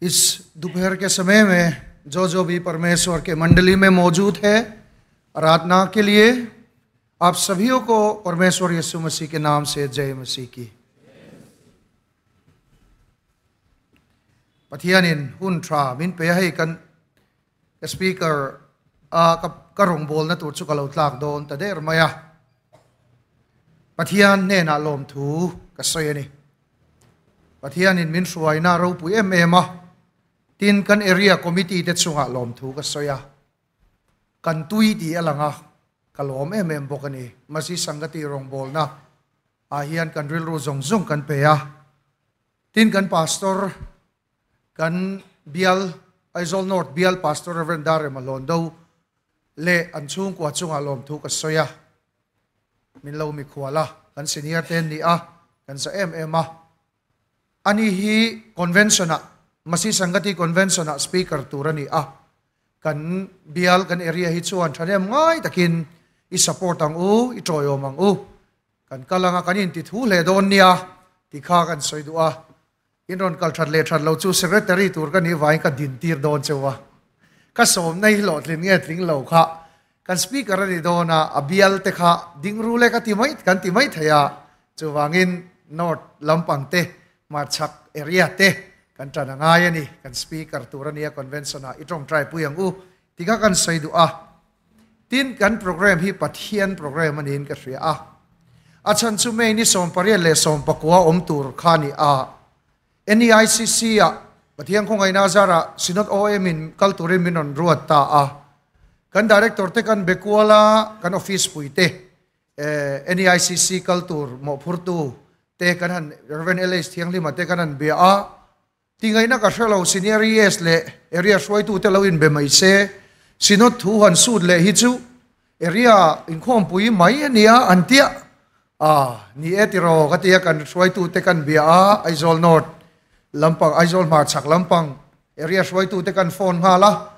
इस दोपहर के समय में जो भी परमेश्वर के मंडली में मौजूद है आराधना के लिए, आप सभी को परमेश्वर यीशु मसीह के नाम से जय मसीह की। पथियानिन हुंट्रा मिन पे है कन speaker करong bol na tur chu kalau tlak don ta der maya pathian ne na lom thu ka soyani pathianin min suai na ro pu ema tin kan area committee te chunga lom thu ka soya kan tui ti alanga kalom bokani masi sangati rong bol na hian kan ril ru zong zong kan pe ya tin kan pastor kan bial Aizol North bial pastor Reverend Dare Malondo le anchung kwa chunga lom thu ka soya min lo mi khwala kan senior ten ni kan sa ani hi convention masi sangati convention speaker turani kan bial kan area hi chuan thanem ngai takin I support ang I troyo mang kan kalanga kanin ti thu le don nia ti kha kan soidu inron kal that le that lo chu secretary tur kan hi vai ka din tir don chewa ka som nei lot lin nge tring lo kha kan speaker ni dona abial te kha dingru le ka timai kan timai thaya chuwangin north lampang te marchak area te kan tana ngai ani kan speaker turania convention itong try puyang tiga kan saidu tin kan program hi pathian program anin ka ria achan chu me ni som parial le som pakwa om tur khani NEICC pathian khong ai nazara sinot OM in kalturin minon ruat ta kan director te kan bekwala kan office puite NEICC kaltur mo phurtu te kan han Reverend LS thiang lima te kan han bia tingai na ka shalo senior yes le area swai tu te lawin be mai se sinot thu han sud le hi chu area in khom pui mai ania antia ni etiro katia kan swai tu te kan bia Aizol North lampang Aizol Marchak lampang area swai tu te kan phone hala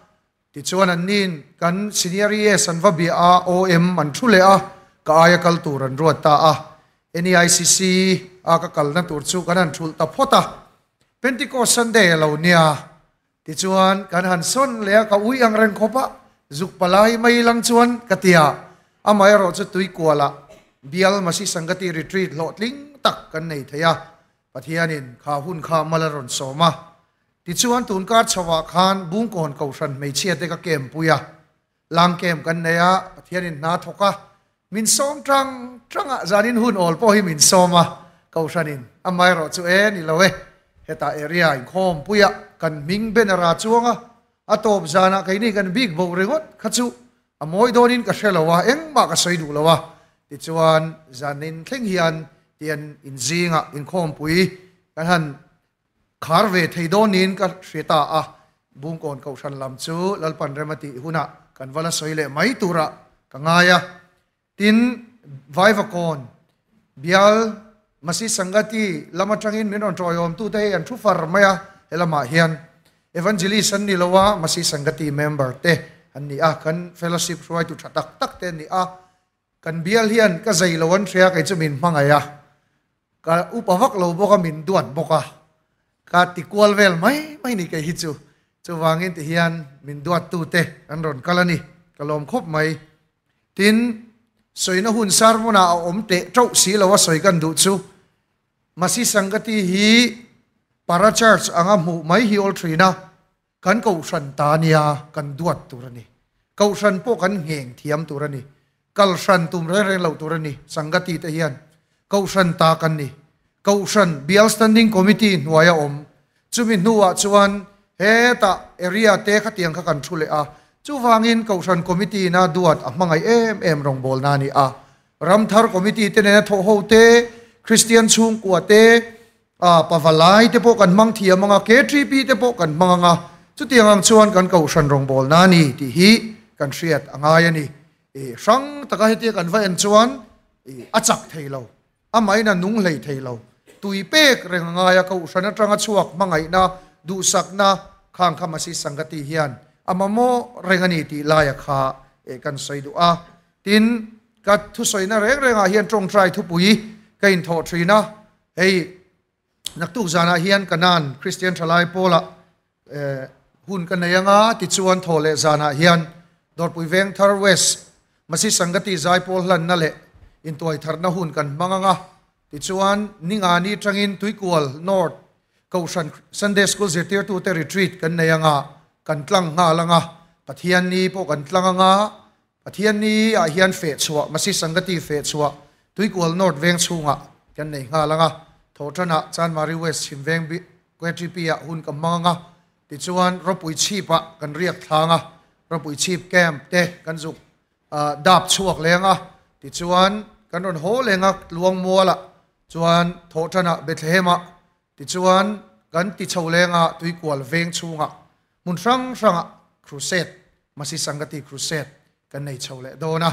ti chuan an nin kan senior yes an va bia OM an thule ka aya kaltur an ruat ta NEICC ka kalna tur chu kan an thul ta phota Pentecost Sunday lo nia ti chuan kan han son le ka ui ang ren khopa zuk palai mai lang chuan katia amai ro chu tui kwala bial masi sangati retreat lotling tak kan nei thaya pathianin kha hun kha malaron soma ti chuan tun kar chawa khan bungkon kausan mei chia te ka kem puya lang kem kan neya pathianin na thoka min som tranga zanin hun ol po hi min soma kausanin amai ro chu ni lowe heta area in khom puya kan ming benara chuanga atop zana kaini kan big bo rengot khachu amoi donin ka shelawa engma ka soidu lawa ti chuan zanin thleng hian tian inzinga in khom pui kan han kharve theidonin ka shrita bungkon kausan lam chu lalpan remati huna kan wala soile mai tura kangaya tin vaivakon bial masi sangati lamatangin minon troyom tu te an thufar maya elama hian evangelist an ni lawa masi sangati member te an ni kan fellowship ruai tu thatak tak te ni kan bial hian ka zailawan thria kai chumin mangaya ka upawak lo boka min duan boka ka tikwal vel mai ni kai hichu chuwangin ti hian min duat tu te an ron kalani kalom khop mai tin soina hun sarmona omte trau si lawa soi kan du chu masi sangati hi para church anga mu mai hi ol trina kan ko san tania kan duat turani ko san po kan ngeng thiam turani kal san tum re lo turani sangati te hian ko san ta kan ni ko san bial standing committee nuaya chumi nuwa chuan heta area te khatiang kha kan thule chu wangin ko san committee na duat amangai em rong bol na ni ramthar committee te ne tho ho te Christian chung kwa te pavalai te po kan mang thia manga K3P te po kan manga chu tiang chuan kan ko san rong bol na ni ti hi kan hriat angai ani sang taka heti kan va en chuan achak theilo amai na nung lei theilo tui pek renga ya ko san atanga chuak mangai na du sak na khang khamasi sangati hian amamo rengani ti laya kha kan saidu tin ka thu soina renga hian trong try thu pui kain tho trina naktuk zana hian kanan Christian thalai pola hun kan nayanga ti chuan thole zana hian dor pui veng thar west masi sangati zai pol hlan na le in toy tharna hun kan manganga ti chuan ninga ni tangin tuikwal north kaushan Sunday school zetir tu te retreat kan nayanga kan tlang nga langa pathian ni po kan tlanga pathian ni a hian fe chua masi sangati fe chua tuikwal north veng chunga kan nei nga langa thothana chan mari west hin veng bi kwetipia hun kam manga ti chuan ropui chipa kan riak thanga ropui chip camp te kan zuk dap chuak lenga ti chuan kan ron ho lenga luang muala chuan thothana bethlehema ti chuan kan ti chho lenga tuikwal veng chunga mun rang crusade masi sangati crusade kan nei chole dona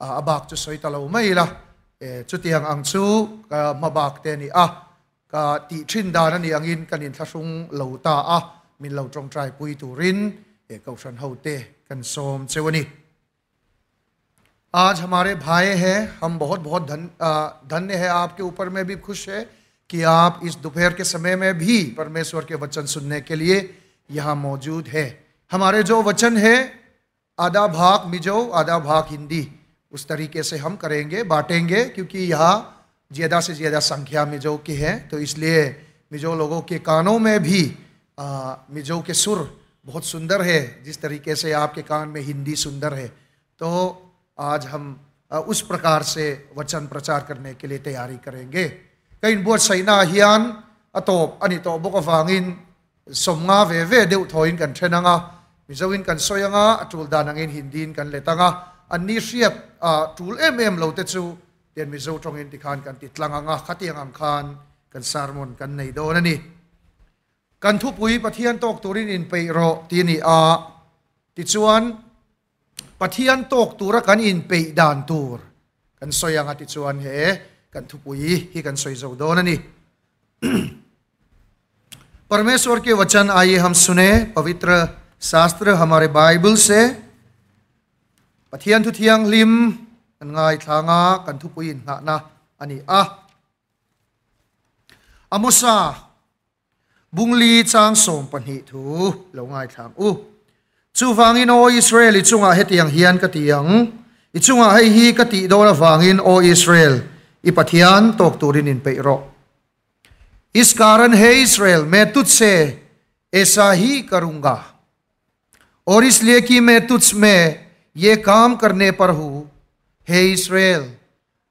abak chu soi talo mai la chu tiang ang chu ka mabak te ni ka ti thin dan ani angin kanin thasung lo ta min lo trong trai pui turin kaushan hote kan som chewani आज हमारे भाई हैं हम बहुत बहुत धन्य है आपके ऊपर में भी खुश है कि आप इस दोपहर के समय में भी परमेश्वर के वचन सुनने के लिए यहाँ मौजूद है हमारे जो वचन है आधा भाग मिजो आधा भाग हिंदी उस तरीके से हम करेंगे बांटेंगे क्योंकि यहाँ ज़्यादा से ज़्यादा संख्या मिजो की है तो इसलिए मिजो लोगों के कानों में भी मिजो के सुर बहुत सुंदर है जिस तरीके से आपके कान में हिंदी सुंदर है तो आज हम उस प्रकार से वचन प्रचार करने के लिए तैयारी करेंगे कई बुआ सैना हियान अतोप अनि तो बुक वांगिन सोमंगा वे देउ थोइन kan thenanga mizoin kan soyanga atul danangin hindin kan letanga anni riat tul lo te chu ten mizo tongin tikhan kan titlanga khatiangam khan kan sarmon kan nei do nani kan thu pui pathian tok turin in peiro tini ti chuan pathian tok tura kan in pe dan tur kan soyanga ti chuan he kan thu pui hi kan soi zo do nani परमेश्वर के वचन आइए हम सुने पवित्र शास्त्र हमारे Bible से पथियन थुथियांग लिम ngai thanga kan thu puin na na ani amosa bungli chang som panhi thu lo ngai thang chu wangin o Israel ichunga hetiang hian ka tiang ichunga hei hi ka ti do na wangin o Israel ipathian tok turin in peiro इस कारण है इस्राएल मैं तुझसे ऐसा ही करूंगा और इसलिए कि मैं तुझ में ये काम करने पर हूं हे इस्राएल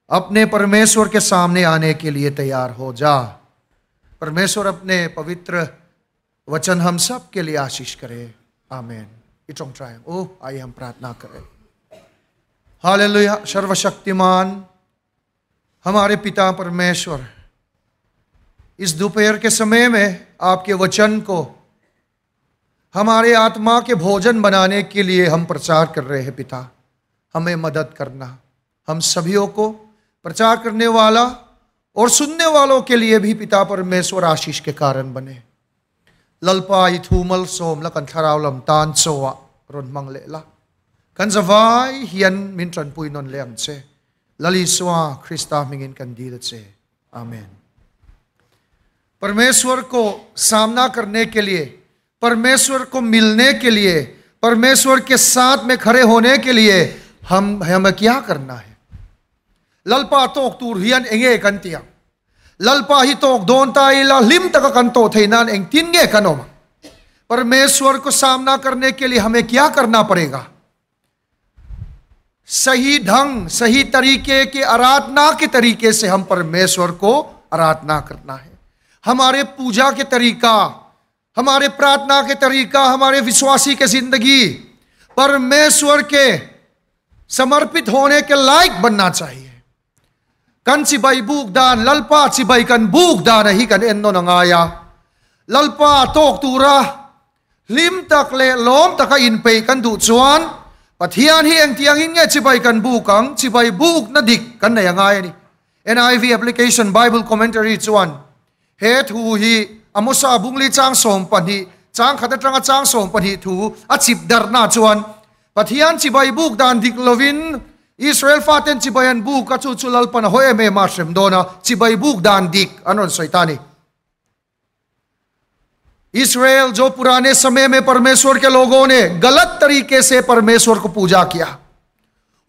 अपने परमेश्वर के सामने आने के लिए तैयार हो जा परमेश्वर अपने पवित्र वचन हम सब के लिए आशीष करे आमीन इटोंग ट्राई आइए हम प्रार्थना करें हालेलुया सर्वशक्तिमान हमारे पिता परमेश्वर इस दोपहर के समय में आपके वचन को हमारे आत्मा के भोजन बनाने के लिए हम प्रचार कर रहे हैं पिता हमें मदद करना हम सभीयों को प्रचार करने वाला और सुनने वालों के लिए भी पिता परमेश्वर आशीष के कारण बने ललपा इथुमल सोम लकन थरावलम तान सोवा रोन मंगलेला कंजवाई हियन मिंट्रन पुइनोन लेम से ललिस्वा ख्रिस्ता मिंगिन कंदील से आमीन परमेश्वर को सामना करने के लिए परमेश्वर को मिलने के लिए परमेश्वर के साथ में खड़े होने के लिए हमें क्या करना है ललपा तोक तूर हियन एंगे कंतिया ललपा ही तोक दोनता इला लिम तक कंतो थेनान एंग तिनगे कनोमा परमेश्वर को सामना करने के लिए हमें क्या करना पड़ेगा सही ढंग सही तरीके के आराधना के तरीके से हम परमेश्वर को आराधना करना है हमारे पूजा के तरीका हमारे प्रार्थना के तरीका हमारे विश्वासी के जिंदगी परमेश्वर के समर्पित होने के लायक बनना चाहिए kan sibay bugdan lalpa sibay kan bugdan hi kan enno nangaya lalpa tok tura lim tak le lom taka in pe kan du chuan pathian hi eng tiang in nge sibay kan bukang sibay buk na dik kan na yangaya ni NIV application Bible commentary chuan he thu hi amosa bungli chang som pani chang khata tanga chang som pani thu a chip dar na chuan pathian sibay bugdan dik lovin Israel faten cibayan buk kachuchulal pan hoye me mashem dona cibay buk dan dik anon soitani इस्राएल जो पुराने समय में परमेश्वर के लोगों ने गलत तरीके से परमेश्वर को पूजा किया,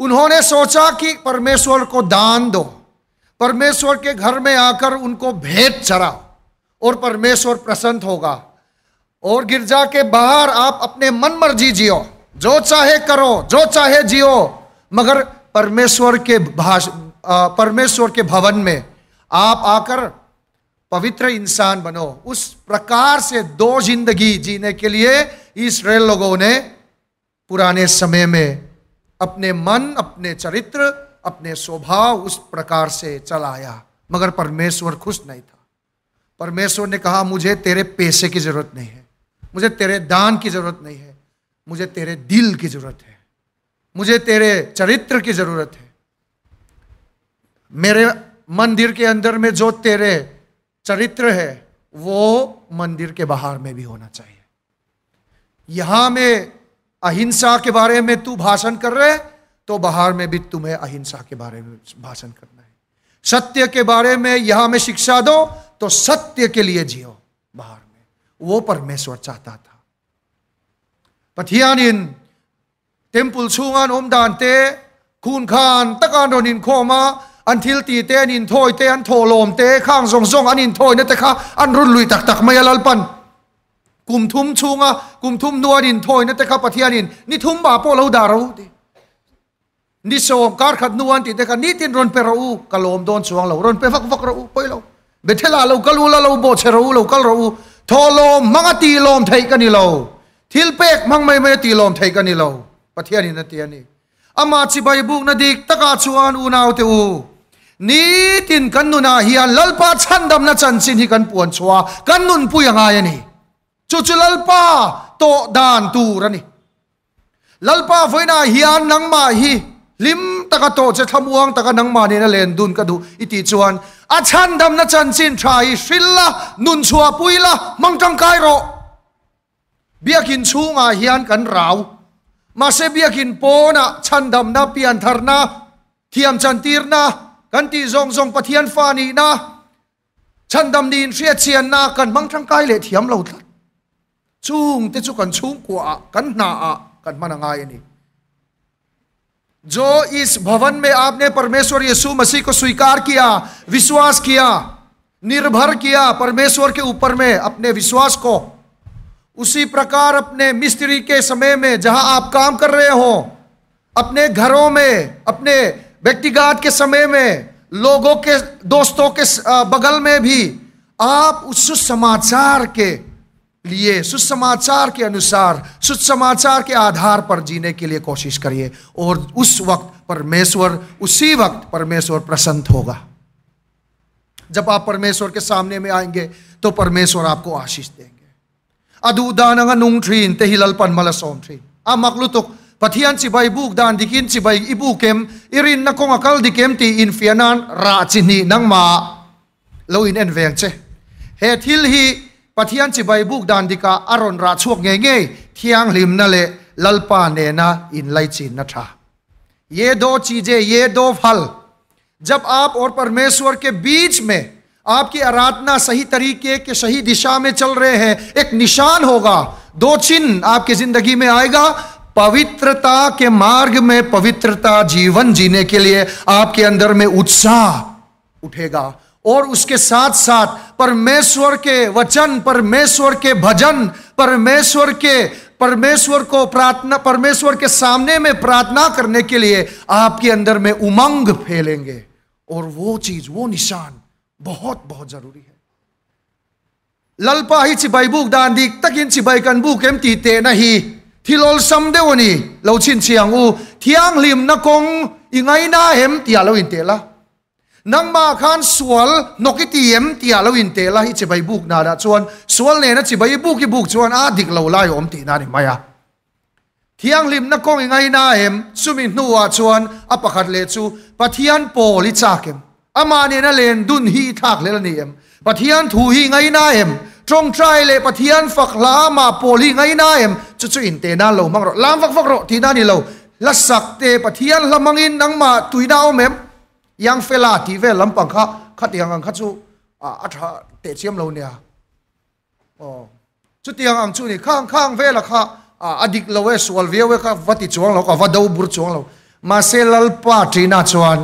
उन्होंने सोचा कि परमेश्वर को दान दो, परमेश्वर के घर में आकर उनको भेंट चढ़ाओ और परमेश्वर प्रसन्न होगा, और गिरजा के बाहर आप अपने मन मर्जी जियो, जो चाहे करो, जो चाहे जियो, मगर परमेश्वर के भवन में आप आकर पवित्र इंसान बनो। उस प्रकार से दो जिंदगी जीने के लिए इस्राएल लोगों ने पुराने समय में अपने मन, अपने चरित्र, अपने स्वभाव उस प्रकार से चलाया, मगर परमेश्वर खुश नहीं था। परमेश्वर ने कहा, मुझे तेरे पैसे की जरूरत नहीं है, मुझे तेरे दान की जरूरत नहीं है, मुझे तेरे दिल की जरूरत है, मुझे तेरे चरित्र की जरूरत है। मेरे मंदिर के अंदर में जो तेरे चरित्र है वो मंदिर के बाहर में भी होना चाहिए। यहां में अहिंसा के बारे में तू भाषण कर रहे, तो बाहर में भी तुम्हें अहिंसा के बारे में भाषण करना है। सत्य के बारे में यहां में शिक्षा दो, तो सत्य के लिए जियो बाहर में। वो परमेश्वर चाहता था। पथियानिन टेम्पल छुंगान ओम दानते खून खान तकान रोनिन खोमा अंथिल तीते अनिन थोय ते अन थोलोम ते खांग जोंग जोंग अनिन थोय ने ते खा अन रुन लुई तक तक मया ललपन कुमथुम छुंगा कुमथुम नुआनिन थोय ने ते खा पथियानिन नि थुम बा पो लो दारो नि सोम कार खत नुआन ती ते खा नि तिन रोन पे रो कलोम दोन छुंग लो रोन पे फक फक रो पोय लो बेथेला लो कलुला लो बो छे रो लो कल रो थोलोम मंगती लोम थै कनि लो थिल पेक मंग मै ती लोम थै कनि लो पथियानिन न तियानी अमा चिबाई बुक न दिक तका छुआन उनाव ते उ ni tin kan nuna hian lalpa chandam na chanchin hi kan puan chua kan nun puyanga yani chu lalpa to dan tu rani lalpa voina hian nangma hi lim taka to che thamuang taka nangma ne na len dun ka du iti chuan a chandam na chanchin thai shrilla nun chua puila mangtang kai ro biakin chunga hian kan rau ma se biakin pona chandam na pian tharna thiam chantirna kan ti zong zong pathian fani na chandam nin ria chian na kan mang thang kai le thiam lo thlat chung te chu kan chung kwa kan na a kan manangai ni जो इस भवन में आपने परमेश्वर यीशु मसीह को स्वीकार किया, विश्वास किया, निर्भर किया परमेश्वर के ऊपर में अपने विश्वास को, उसी प्रकार अपने मिस्त्री के समय में जहां आप काम कर रहे हो, अपने घरों में, अपने व्यक्तिगत के समय में, लोगों के दोस्तों के बगल में भी आप उस सुसमाचार के लिए, सुसमाचार के अनुसार, सुसमाचार के आधार पर जीने के लिए कोशिश करिए, और उस उसी वक्त परमेश्वर प्रसन्न होगा। जब आप परमेश्वर के सामने में आएंगे तो परमेश्वर आपको आशीष देंगे। अदुदानंगा नुंगथ्रीन ते हिललपन मलसोमथ्रीन आ मकलुतुक pathian chibai buk dan dikin chibai ibu kem irin na kong akal dikem ti infianan ra chini nangma lo in enveng che he thil hi pathian chibai buk dan dika aron ra chuak nge nge thiang lim na le lalpa ne na in lai chin na tha। ये दो चीजें, ये दो फल जब आप और परमेश्वर के बीच में आपकी आराधना सही तरीके के सही दिशा में चल रहे हैं, एक निशान होगा, दो चिन्ह आपकी जिंदगी में आएगा। पवित्रता के मार्ग में पवित्रता जीवन जीने के लिए आपके अंदर में उत्साह उठेगा, और उसके साथ साथ परमेश्वर के वचन, परमेश्वर के भजन, परमेश्वर को प्रार्थना, परमेश्वर के सामने में प्रार्थना करने के लिए आपके अंदर में उमंग फैलेंगे, और वो चीज, वो निशान बहुत बहुत जरूरी है। ललपा ही चिबाई बुक दान दिक तकिन चिबाई कन बुक एम तीते नहीं थिलोल समदेवनी लौचिन चियांगू थियांग लिम नकोंग इंगाई ना हेम तियालो इंतेला नंगमा खान सुअल नोकिती एम तियालो इंतेला ही चिबाई बुक नादा चुअन सुअल ने ना चिबाई बुक की बुक चुअन आदिक लौलाय ओम तीना नि माया थियांग लिम नकोंग इंगाई ना हेम सुमिन नुआ चुअन अपखत ले चु पथियान पोली चाकेम अमाने ना लेन दुन ही थाक ले लनियम पथियान थू ही इंगाई ना हेम trong trai le pathian phak la ma poli ngai na em chu chu in te na lo mang ro lam phak phak ro thi na ni lo la sak te pathian lamangin nang ma tuina om em yang fela ti ve lam pang kha khat yang ang kha chu a tha te chiam lo nia o chu tiang ang chu ni khang ve la kha adik lo we swal ve we kha vati chuang lo ka vadau bur chuang lo ma se lalpa trina chuan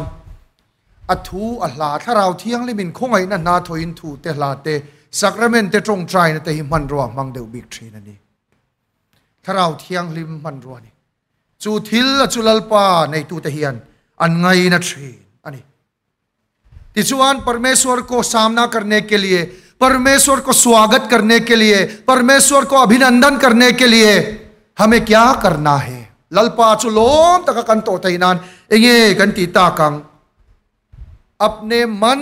athu a hla tharau thiang le min khongai na na thoin thu te hla te sacrament te trong trai na te hi man ro mang deu big thin ani tharau thiang lim man ro ni chu thil chu lalpa nei tu te hian an ngai na thin ani तिचुआन परमेश्वर को सामना करने के लिए, परमेश्वर को स्वागत करने के लिए, परमेश्वर को अभिनंदन करने के लिए हमें क्या करना है? ललपा चुलोम तक कंतो तैनान ये गंती ताकंग अपने मन,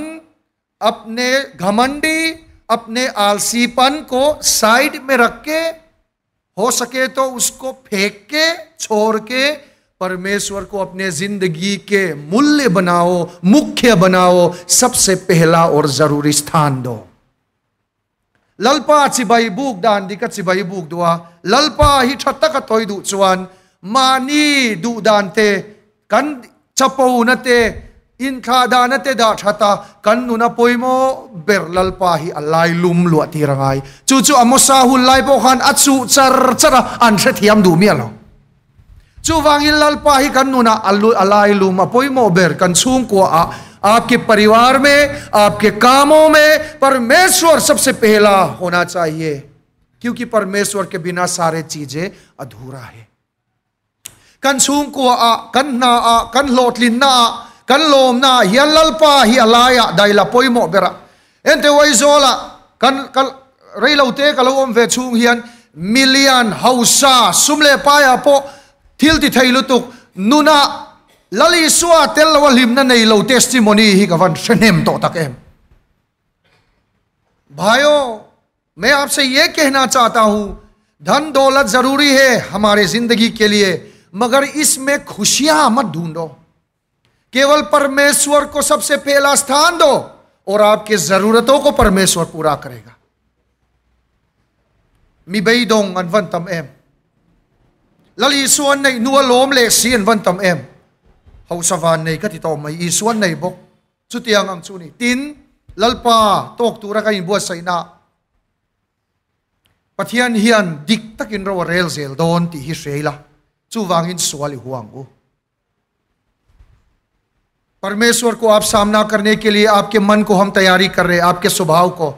अपने घमंडी, अपने आलसीपन को साइड में रख के, हो सके तो उसको फेंक के, छोड़ के परमेश्वर को अपने जिंदगी के मूल्य बनाओ, मुख्य बनाओ, सबसे पहला और जरूरी स्थान दो. ललपा चिबाई बुक दान दिका चिबाई बुक दुआ ललपा ही छत्ता का तोय दु चुआन मानी दु दानते कन चपौ नते इनखा दानते दा छता कन नुना पोइमो बर ललपा ही अलाई लुम लुअती रंगाई चुचु अमोसा हुलाई पोखान अचु चर चरा अनसे थियम दु मियालो chu wangin lalpa hi kan nuna alai luma poimo ber kan chung ko आपके परिवार में, आपके कामों में परमेश्वर सबसे पहला होना चाहिए, क्योंकि परमेश्वर के बिना सारे चीजें अधूरा है. kan chung ko kan na kan lotlin na kan lom na hian lalpa hi alaya daila poimo bera ente waizola kan reilote kalom ve chung hian million hausa sumle paya po thil ti thailutuk nuna lali suwa tel walim na nei lo testimony hi kavan shenem to takem. भाइयों मैं आपसे ये कहना चाहता हूं धन दौलत जरूरी है हमारे जिंदगी के लिए, मगर इसमें खुशियां मत ढूंढो. केवल परमेश्वर को सबसे पहला स्थान दो और आपकी जरूरतों को परमेश्वर पूरा करेगा. मी beidong anvantam em lali suan nei nuwa lom le sian vantam em hausavan nei kati to mai isuan nei bok chutiang ang chuni tin lalpa tok tura ka in buat saina pathian hian dik takin ro rel zel don ti hi sheila chu wangin swali huangu. परमेश्वर को आप सामना करने के लिए आपके मन को हम तैयारी कर रहे हैं, आपके स्वभाव को.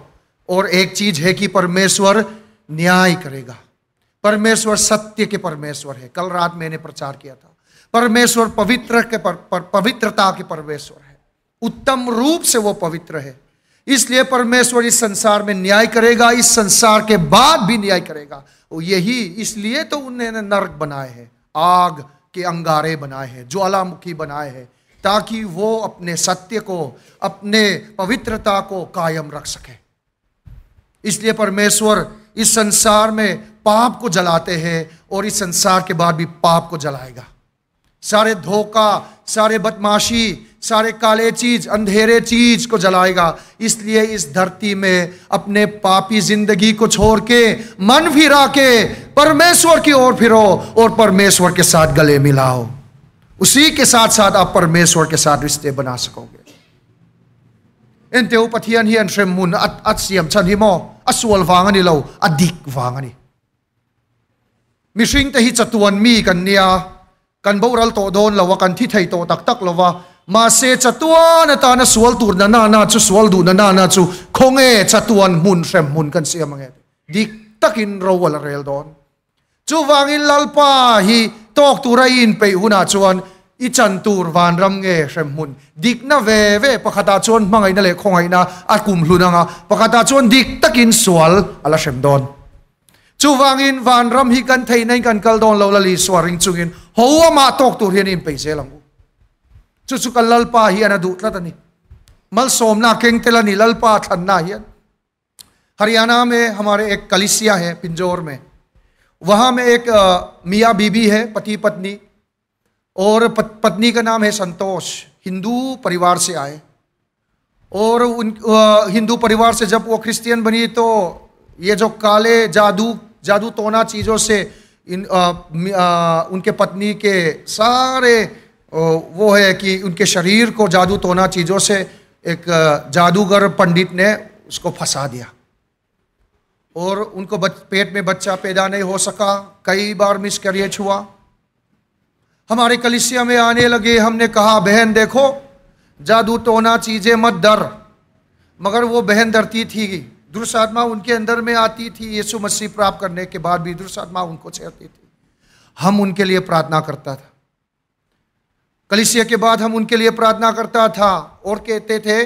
और एक चीज है कि परमेश्वर न्याय करेगा. परमेश्वर सत्य के परमेश्वर है. कल रात मैंने प्रचार किया था, परमेश्वर पवित्रता के परमेश्वर है, उत्तम रूप से वो पवित्र है. इसलिए परमेश्वर इस संसार में न्याय करेगा, इस संसार के बाद भी न्याय करेगा. यही इसलिए तो उन्होंने नरक बनाए हैं, आग के अंगारे बनाए हैं, ज्वालामुखी बनाए हैं, ताकि वो अपने सत्य को, अपने पवित्रता को कायम रख सके. इसलिए परमेश्वर इस संसार में पाप को जलाते हैं और इस संसार के बाद भी पाप को जलाएगा. सारे धोखा, सारे बदमाशी, सारे काले चीज, अंधेरे चीज को जलाएगा. इसलिए इस धरती में अपने पापी जिंदगी को छोड़ के मन फिरा के परमेश्वर की ओर फिरो और परमेश्वर के साथ गले मिलाओ. उसी के साथ साथ आप परमेश्वर के साथ रिश्ते बना सकोगे. Enteu pathian hian remmun at siam chan hi mo aswal wangani lo adik wangani mishing te hi chatuan mi kan nia kan boral to don lawa kan thi thei to tak tak lawa ma se chatuan ta na swal tur na na chu swal du na na chu khonge chatuan mun remmun kan siam ange dik takin ro wal rel don chu wangin lalpa hi tok turain pe huna chuan ichan tur van ram nge remmun dik na ve pakhata chon mangai na le khongai na akum hlunanga pakhata chon dik takin swal ala remdon chu wangin van ram hi kan thei nai kan kal don lo lali swaring chungin howa ma tok tur hian in pe selang chu kal lalpa hi ana du tlatani mal somna keng telani lalpa thanna hian. Haryana में हमारे एक कलिसिया है पिंजौर में, वहां में एक मियाँ बीबी है, पति पत्नी, और पत्नी का नाम है संतोष. हिंदू परिवार से आए और हिंदू परिवार से जब वो क्रिश्चियन बनी तो ये जो काले जादू टोना चीज़ों से उनके पत्नी के सारे वो है कि उनके शरीर को जादू टोना चीज़ों से एक जादूगर पंडित ने उसको फंसा दिया. और उनको पेट में बच्चा पैदा नहीं हो सका, कई बार मिसकैरेज हुआ। हमारे कलीसिया में आने लगे, हमने कहा बहन देखो जादू टोना चीजें मत डर, मगर वो बहन डरती थी, दुष्ट आत्मा उनके अंदर में आती थी। यीशु मसीह प्राप्त करने के बाद भी दुष्ट आत्मा उनको छेड़ती थी। हम उनके लिए प्रार्थना करता था, कलीसिया के बाद हम उनके लिए प्रार्थना करता था और कहते थे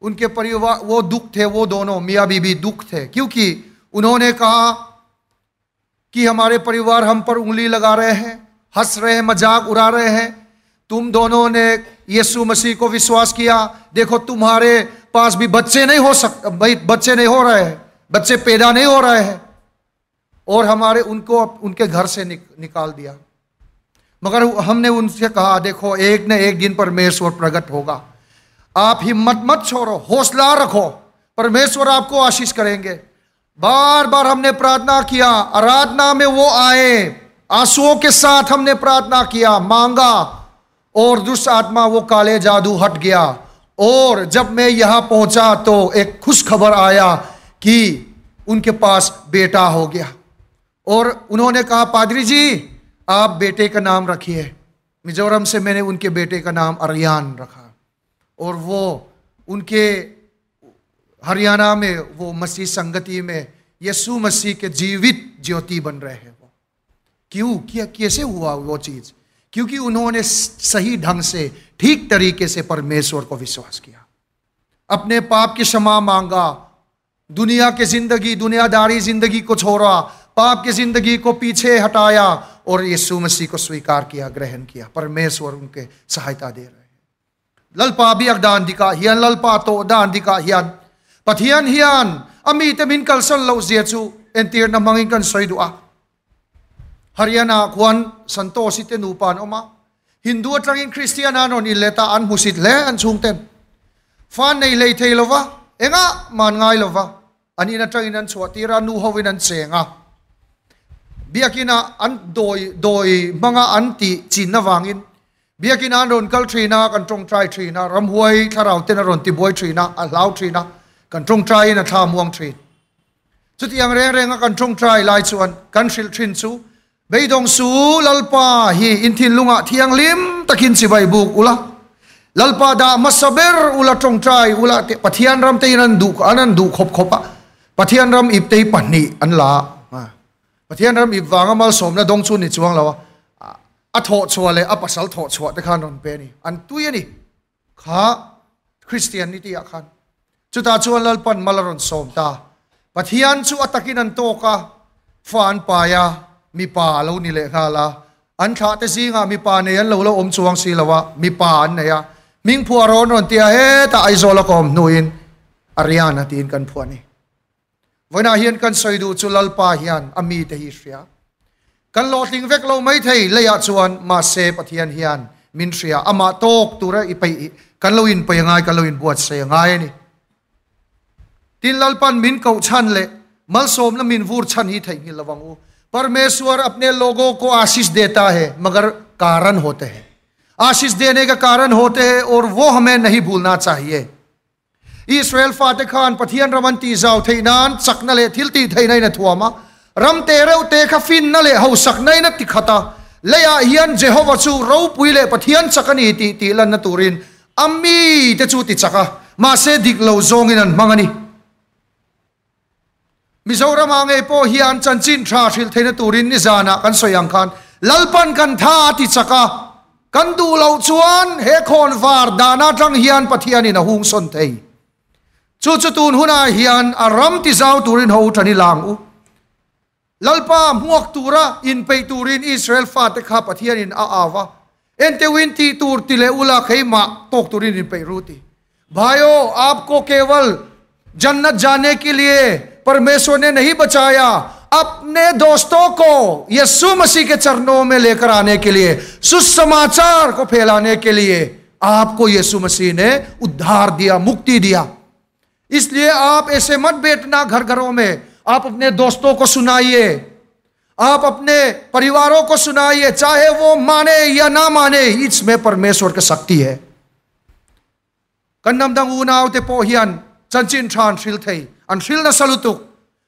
उनके परिवार वो दुख थे, वो दोनों मियाँ बीबी दुख थे, क्योंकि उन्होंने कहा कि हमारे परिवार हम पर उंगली लगा रहे हैं, हंस रहे हैं, मजाक उड़ा रहे हैं। तुम दोनों ने यीशु मसीह को विश्वास किया, देखो तुम्हारे पास भी बच्चे नहीं हो सकते, भाई बच्चे नहीं हो रहे हैं, बच्चे पैदा नहीं हो रहे हैं, और हमारे उनको उनके घर से निकाल दिया। मगर हमने उनसे कहा देखो एक न एक दिन परमेश्वर प्रकट होगा, आप हिम्मत मत छोड़ो, हौसला रखो, परमेश्वर आपको आशीष करेंगे। बार बार हमने प्रार्थना किया, आराधना में वो आए, आंसुओं के साथ हमने प्रार्थना किया, मांगा, और दुष्ट आत्मा वो काले जादू हट गया। और जब मैं यहां पहुंचा तो एक खुश खबर आया कि उनके पास बेटा हो गया, और उन्होंने कहा पादरी जी आप बेटे का नाम रखिए। मिजोरम से मैंने उनके बेटे का नाम अरियान रखा, और वो उनके हरियाणा में वो मसीह संगति में यीशु मसीह के जीवित ज्योति बन रहे हैं। वो क्यों किया, कैसे हुआ वो चीज? क्योंकि उन्होंने सही ढंग से ठीक तरीके से परमेश्वर को विश्वास किया, अपने पाप की क्षमा मांगा, दुनिया की जिंदगी, दुनियादारी जिंदगी को छोड़ा, पाप की जिंदगी को पीछे हटाया और यीशु मसीह को स्वीकार किया, ग्रहण किया। परमेश्वर उनके सहायता दे रहे हैं। ललपा भी अगदान दिका हियन ललपा तो दान दिका हियन पथियन हियन अमी तमिन कलसन लो जेचु एंटीर न मंगिन कन सोइदुआ हरियाणा क्वन संतोषित नुपान ओमा हिंदू ट्रंगिन क्रिस्टियन आनोन इलेता अन मुसित ले अन सुंगतेन फान नहीं ले थे लोवा एंगा मान गाय लोवा अनि न ट्रंगिन अन स्वातीरा नु होविन अन सेंगा बियाकिना अन दोई मंगा अंति चिन्ना वांगिन बियाकिना रोन कल ट्रीना कंट्रोंग ट्राई ट्रीना रमहुई खराउ तेना रोन तिबोय ट्रीना अलाउ ट्रीना कंट्रोंग ट्राई ना था मुंग ट्री चुति yang reng कंट्रोंग ट्राई lai chuan kan shil thin chu beidong su lalpa hi inthin lunga thiang lim takin sibai buk ula lalpa da masaber ula tong trai ula pathian ram te nan du anan du khop khopa pathian ram ip te panni an la pathian ram ip wanga mal som na dong chu ni chuang lawa a tho chwale a pasal tho chwa te khan non pe ni an tuye ni kha christianity a khan chuta chuan lalpan malaron som ta pathian chu atakin an to ka fan paya mi pa lo ni le khala an tha te zinga mi pa ne an lo lo om chuang si lawa mi pa an ne ya ming phu ron ron tia he ta aizola kom nuin ariana tin kan phuani voina hian kan soidu chu lalpa hian ami te hi ria kan lo ting vek lo mai thei le ya chuan ma se pathian hian min ria ama tok tura i pai kan lo in pai ngai kan lo in buat se ngai ni tin lalpan min kau chan ले मल सोम न min वूर छन ही थई लवंगु परमेश्वर अपने लोगों को आशीष देता है मगर कारण होते हैं, आशीष देने का कारण होते हैं और वो हमें नहीं भूलना चाहिए। इस्राएल फाते खान पथियन रमंती जाओ थे नान सकनले थिलती थे नहीं न थुआमा रम तेरे उते खफिन नले हौ सकनई न तिखता लेया हियन जेहोवा चु रौ पुइले पथियन सकनी ती तिलन न तुरिन अम्मी ते चुति चका मासे दिगलो जोंगिनन मंगनी मिजोरम आंगे पो हियान चंचिन ट्रा थिल थेन तुरिन नि जाना कन सोयang Khan lalpan kan tha ti chaka kan du lo chuan he khon var dana tang hian pathian in a hung son thei chu chu tun huna hian aram ti zau turin ho thani lang u lalpa muak tura in pe turin Israel fa te kha pathian in a awa ente winti tur tile ula kheima tok turin in pe ruti भाइयों आपको केवल जन्नत जाने के लिए परमेश्वर ने नहीं बचाया, अपने दोस्तों को यीशु मसीह के चरणों में लेकर आने के लिए, सुसमाचार को फैलाने के लिए आपको यीशु मसीह ने उद्धार दिया, मुक्ति दिया। इसलिए आप ऐसे मत बैठना घर घरों में, आप अपने दोस्तों को सुनाइए, आप अपने परिवारों को सुनाइए, चाहे वो माने या ना माने, इसमें परमेश्वर की शक्ति है। कन्नम दंग उनाव ते पोहियन चंचिन छान शिल थे अन शिल न सलुतुक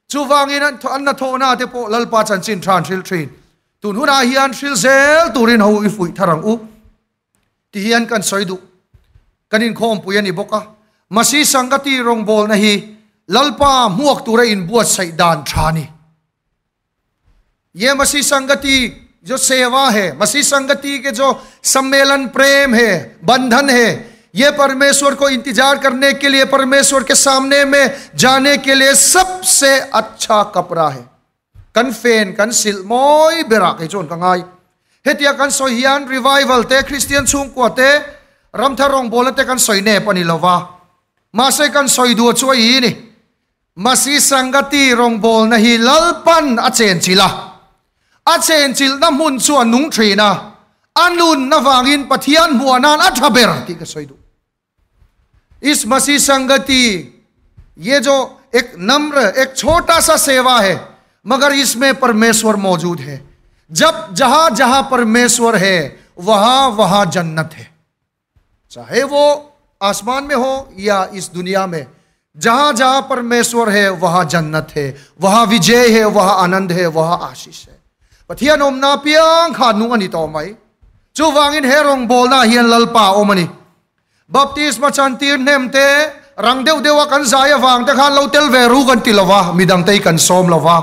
chu wangin an na thona te po lalpa chan chin tran thil thin tun huna hian thil zel turin ho i fui tharang u ti hian kan soidu kanin khom puyan i boka masi sangati rong bol na hi lalpa muak tura in buat sai dan thani ये मसीह संगति जो सेवा है, मसीह संगति के जो सम्मेलन प्रेम है, बंधन है, ये परमेश्वर को इंतजार करने के लिए, परमेश्वर के सामने में जाने के लिए सबसे अच्छा कपड़ा है. कन फेन कन सिल मोई बेरा के जोन कंगाई हेतिया कन सोहियान रिवाइवल ते क्रिश्चियन छुंग को ते रमथारोंग बोलते कन सोइने पनि लवा मासे कन सोइदु चोई नि मसीह संगति रोंग बोल नहीं ललपन अचेन चिला अचेन चिल ना मुन चुआ नुंग ट्रीना अनुन नवागिन पथियान मुआनान अठाबेर ती के सोइदु. इस मसीह संगति ये जो एक नम्र एक छोटा सा सेवा है, मगर इसमें परमेश्वर मौजूद है. जब जहां जहां परमेश्वर है वहां वहां जन्नत है, चाहे वो आसमान में हो या इस दुनिया में. जहां जहां परमेश्वर है वहां जन्नत है, वहां विजय है, वहां आनंद है, वहां आशीष है. पथिया नोमना पियांग खानु अनि तो mai chu wangin herong bolna hian lalpa omani baptisma chantir nemte rangdeu dewa kan zaya wang te khan lotel veru kan tilawa midang tei kan som lawa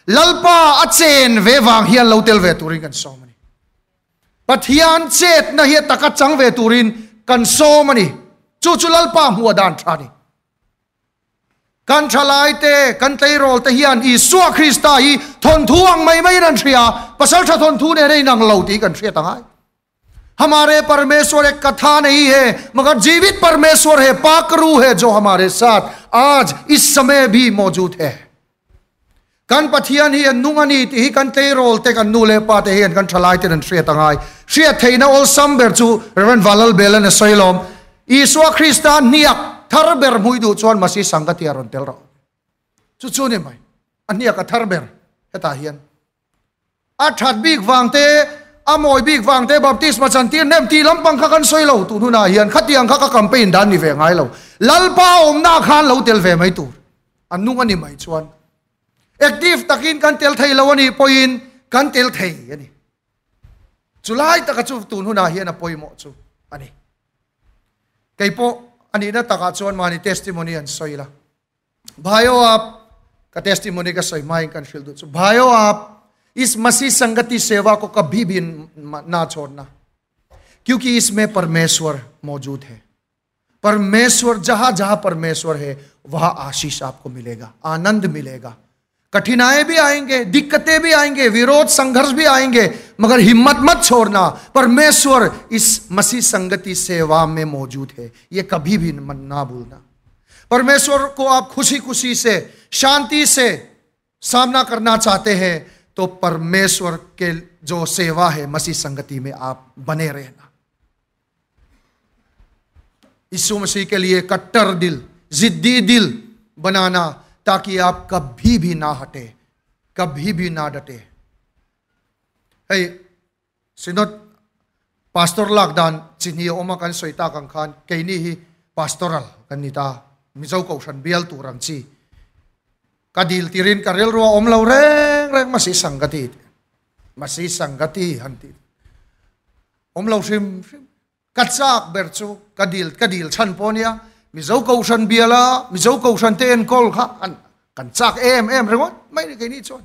lalpa achen ve wang hian lotel ve turin kan som ani pathian chet na hi taka chang ve turin kan som ani chu chu lalpa huadan thani kan thalai te kan tei rol te hian Isua Krista hi thon thuang mai mai nan thria pasal tha thon thu ne rei nang lo ti kan thria tangai. हमारे परमेश्वर एक कथा नहीं है मगर जीवित परमेश्वर है, पाकरू है जो हमारे साथ आज इस समय भी मौजूद है. kan pathian hi nungani ti hi kan te rol te kan nule pa te hian kan thalai te nan thria tangai thria theina ol samber chu reverend valal belan soilom Isua Krista niak tharber muidu chuan masi sangati aron tel ra chu chu ne mai ania ka tharber heta hian a that bik wangte amoi bik wangte baptisma chantir nem ti lampang kha kan soilo tu nu na hian khatiang kha ka campaign dan ni ve ngai lo lalpa om na khan lo tel ve mai tur anung ani mai chuan active takin kan tel thei lo ani poin kan tel thei ani chulai taka chu tu nu na hian a poimo chu ani kaipo ani na taka chuan mani testimony an soila bhayo आप का testimony का सोई mine kan fil du chu bhayo आप इस मसीह संगति सेवा को कभी भी ना छोड़ना, क्योंकि इसमें परमेश्वर मौजूद है. परमेश्वर जहां जहां परमेश्वर है वहां आशीष आपको मिलेगा, आनंद मिलेगा. कठिनाई भी आएंगे, दिक्कतें भी आएंगे, विरोध संघर्ष भी आएंगे, मगर हिम्मत मत छोड़ना. परमेश्वर इस मसीह संगति सेवा में मौजूद है, ये कभी भी ना भूलना. परमेश्वर को आप खुशी खुशी से शांति से सामना करना चाहते हैं तो परमेश्वर के जो सेवा है मसीह संगति में आप बने रहना. यीशु मसीह के लिए कट्टर दिल, जिद्दी दिल बनाना ताकि आप कभी भी ना हटे, कभी भी ना डटे. हे सिनोट पास्टर लॉकडाउन चिन्ही ओमा kan soita kan khan keini hi pastoral kanita मिजौ कौशन बियल तुरंची kadil tirin karel ro om lo reng reng masi sangati hanti om lo sim katsak berchu kadil chan ponia mizo kaushan biala mizo kaushan ten kol kha kan chak em rengot mai ni ni chon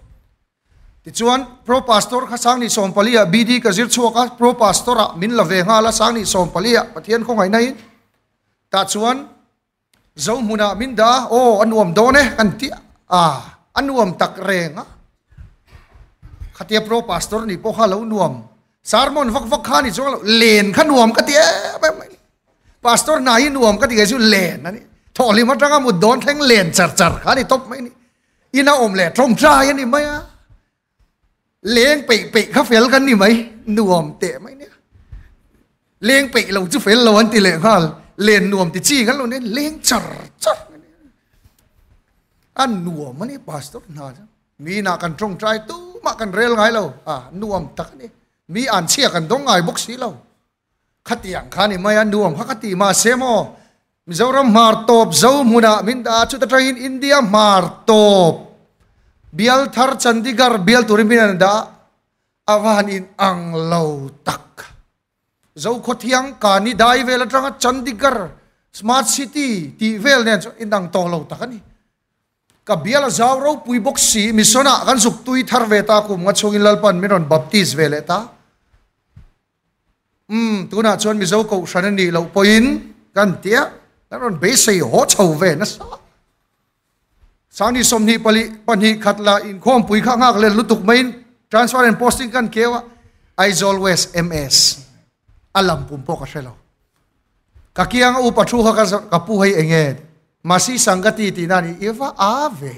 ti chuan pro pastor kha sang ni som palia bd ka zir chuaka pro pastora min la ve nga la sang ni som palia pathian khong ai nai ta chuan zo muna min da o anuam done kan ti anuam tak renga khatia pro pastor ni po khalo nuam sermon vak khani chong len khanuam ka tie pastor nai nuam ka ti ge chu len ani tholi ma tanga mu don theng len char khani top mai ni ina om le trong tra yani mai a leng pe kha fel kan ni mai nuam te mai ni leng pe lo chu fel lo an ti le khal len nuam ti chi kan lo ne leng char an nuam mani pastor na mi na kan trong trai tu ma kan rel ngai lo nuam tak ni mi an chia kan dong ngai bok si lo khatiang khani mai an nuam khati ma semo mizoram mar top zo muna min da chu ta train india mar top bial thar Chandigarh bial turin da awan in ang lau tak zo khothiang kani dai vel atanga Chandigarh smart city ti vel nen in dang to lau tak ani ka bial zaw ro pui boxi misona kan suk tui thar ve ta kum nga chungin lalpan miron baptist vele ta tuna chon mi zo ko shanani lo poin kan tia naron be sei ho chau ve na sa sani somni pali pani khatla in khom pui kha ngak le lutuk main transfer and posting kan kewa is always ms alam pumpo ka shelo kakiang u pathu ha ka pu hai enge masi sangati tinani eva ave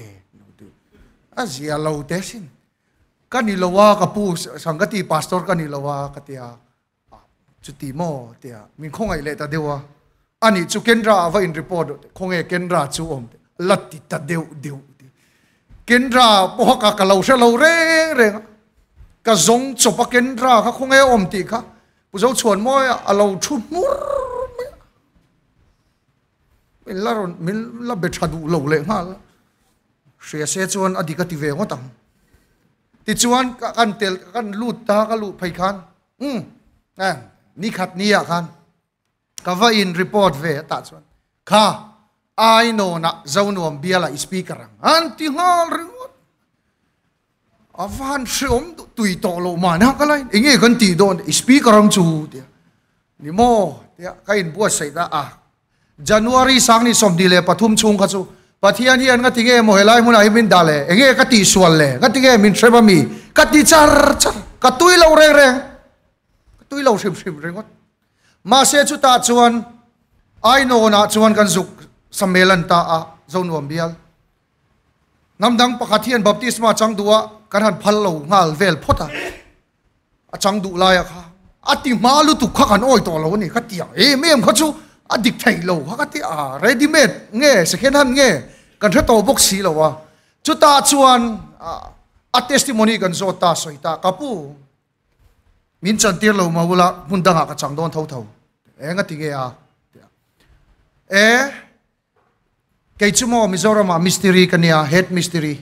azia lo tesin kanilawa ka pu sangati pastor kanilawa katia chuti mo tia min khongai le ta dewa ani chu kendra ava in report khonge kendra chu om latti ta deu kendra po ka ka lo sha lo re ka zong chopa kendra ka khonge om ti kha pu zo chon mo a lo thu mur min laron min la be thadu lo le nga se chuan adika ti ve ngotang ti chuan kan tel kan lut ta ka lu phai khan ni khat nia khan cover in report ve ta chuan kha ai no na zaunom biala speaker anti hal ringot avan shom tui to lo ma na ka lai inge kan ti don speaker ang chu dia ni mo dia kain bu sai da January sang ni som dile pathum chung kha chu pathian hian nga tinge mo helai mun ai min dale enge ka ti sual le nga tinge min treba mi ka ti char ka tui lo reng tui lo sim rengot ma se chu ta chuan ai no na chuan kan zuk sammelan ta a zonuam bial namdang pakhathian baptisma changdua kan han phal lo ngal vel phota a changdu la ya kha ati malu tu kha kan oi to lo ni kha tia mem kha chu adik thai lo kha ti ready made nge second hand nge kan tha to box si lo wa chu ta chuan a testimony kan zo ta soita kapu min chan tir lo mawula mundanga ka changdon thau enga tinge kei chumo Mizoram mystery kania head mystery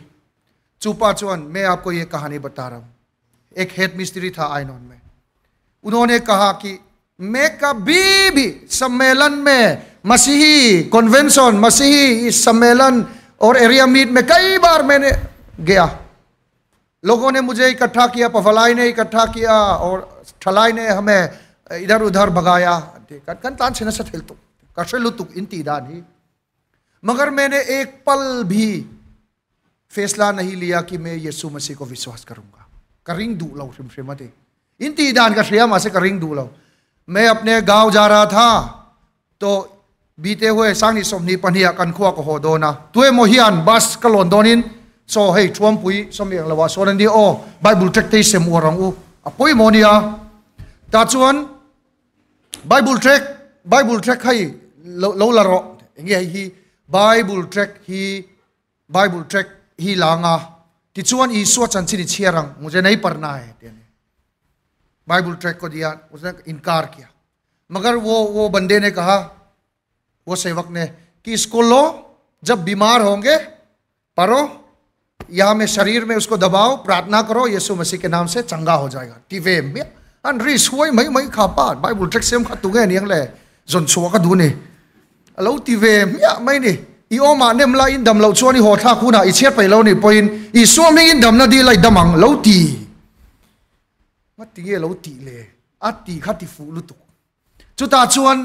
chupa chuan मैं आपको ये कहानी बता रहा हूँ एक head mystery था आइनॉन में उन्होंने कहा कि मैं कभी भी सम्मेलन में मसीही कन्वेंशन मसीही सम्मेलन और एरिया मीट में कई बार मैंने गया लोगों ने मुझे इकट्ठा किया पफलाई ने इकट्ठा किया और ठलाई ने हमें इधर उधर भगाया मगर मैंने एक पल भी फैसला नहीं लिया कि मैं यीशु मसीह को विश्वास करूंगा करिंग दू लो श्रीमती इंती दान का श्रेया मासे करिंग दू लो मैं अपने गांव जा रहा था तो बीते हुए सांगी सोमनी पनिया कनखुआ को हो दोना तुए मोहियान बस clone दोनिन so hey chuam pui somyang lawa sonan di bible tract te sem warang u apoi monia ta chuan bible tract hai lo la ro nge hi bible tract hi langa ti chuan i so chan chini chiarang mujhe nahi पढ़ना है Bible track को दिया उसने इनकार किया मगर वो बंदे ने कहा वो सेवक ने कि इसको लो जब बीमार होंगे पढ़ो यहाँ में शरीर में उसको दबाओ प्रार्थना करो यीशु मसीह के नाम से चंगा हो जाएगा टीवे में अनरी सुई मई खापा बाइबल ट्रैक सेम खातुगे नियंग ले जोन सुवा का दूने अलो टीवे में मई ने इओ माने मला इन दम लो चोनी हो था खुना इछे पे लो नि पोइन इ सोमी इन दम न दी लाई दमंग लो ती मतिगे लो ती ले अति खति फु लुतु चुता चुन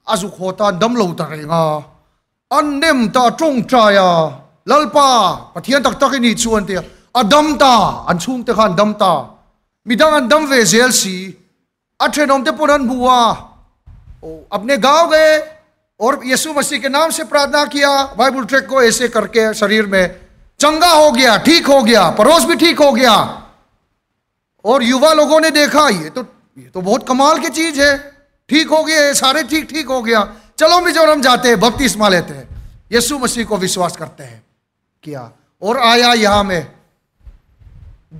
अजु खोता दम लो तरेगा अन्नेम ता चोंग चाया ललपा पथियन तक तक नि चुन ते अदम ता अनछुंग ते खान दम ता मिदंग अन दम वे जेलसी अठेनोम ते पुरन बुआ अपने गांव गए और यीशु मसीह के नाम से प्रार्थना किया बाइबल ट्रैक को ऐसे करके शरीर में चंगा हो गया ठीक हो गया पड़ोस भी ठीक हो गया और युवा लोगों ने देखा ये तो बहुत कमाल की चीज है ठीक हो गया सारे ठीक हो गया चलो मिजोरम जाते हैं बपतिस्मा लेते हैं यीशु मसीह को विश्वास करते हैं किया और आया यहाँ में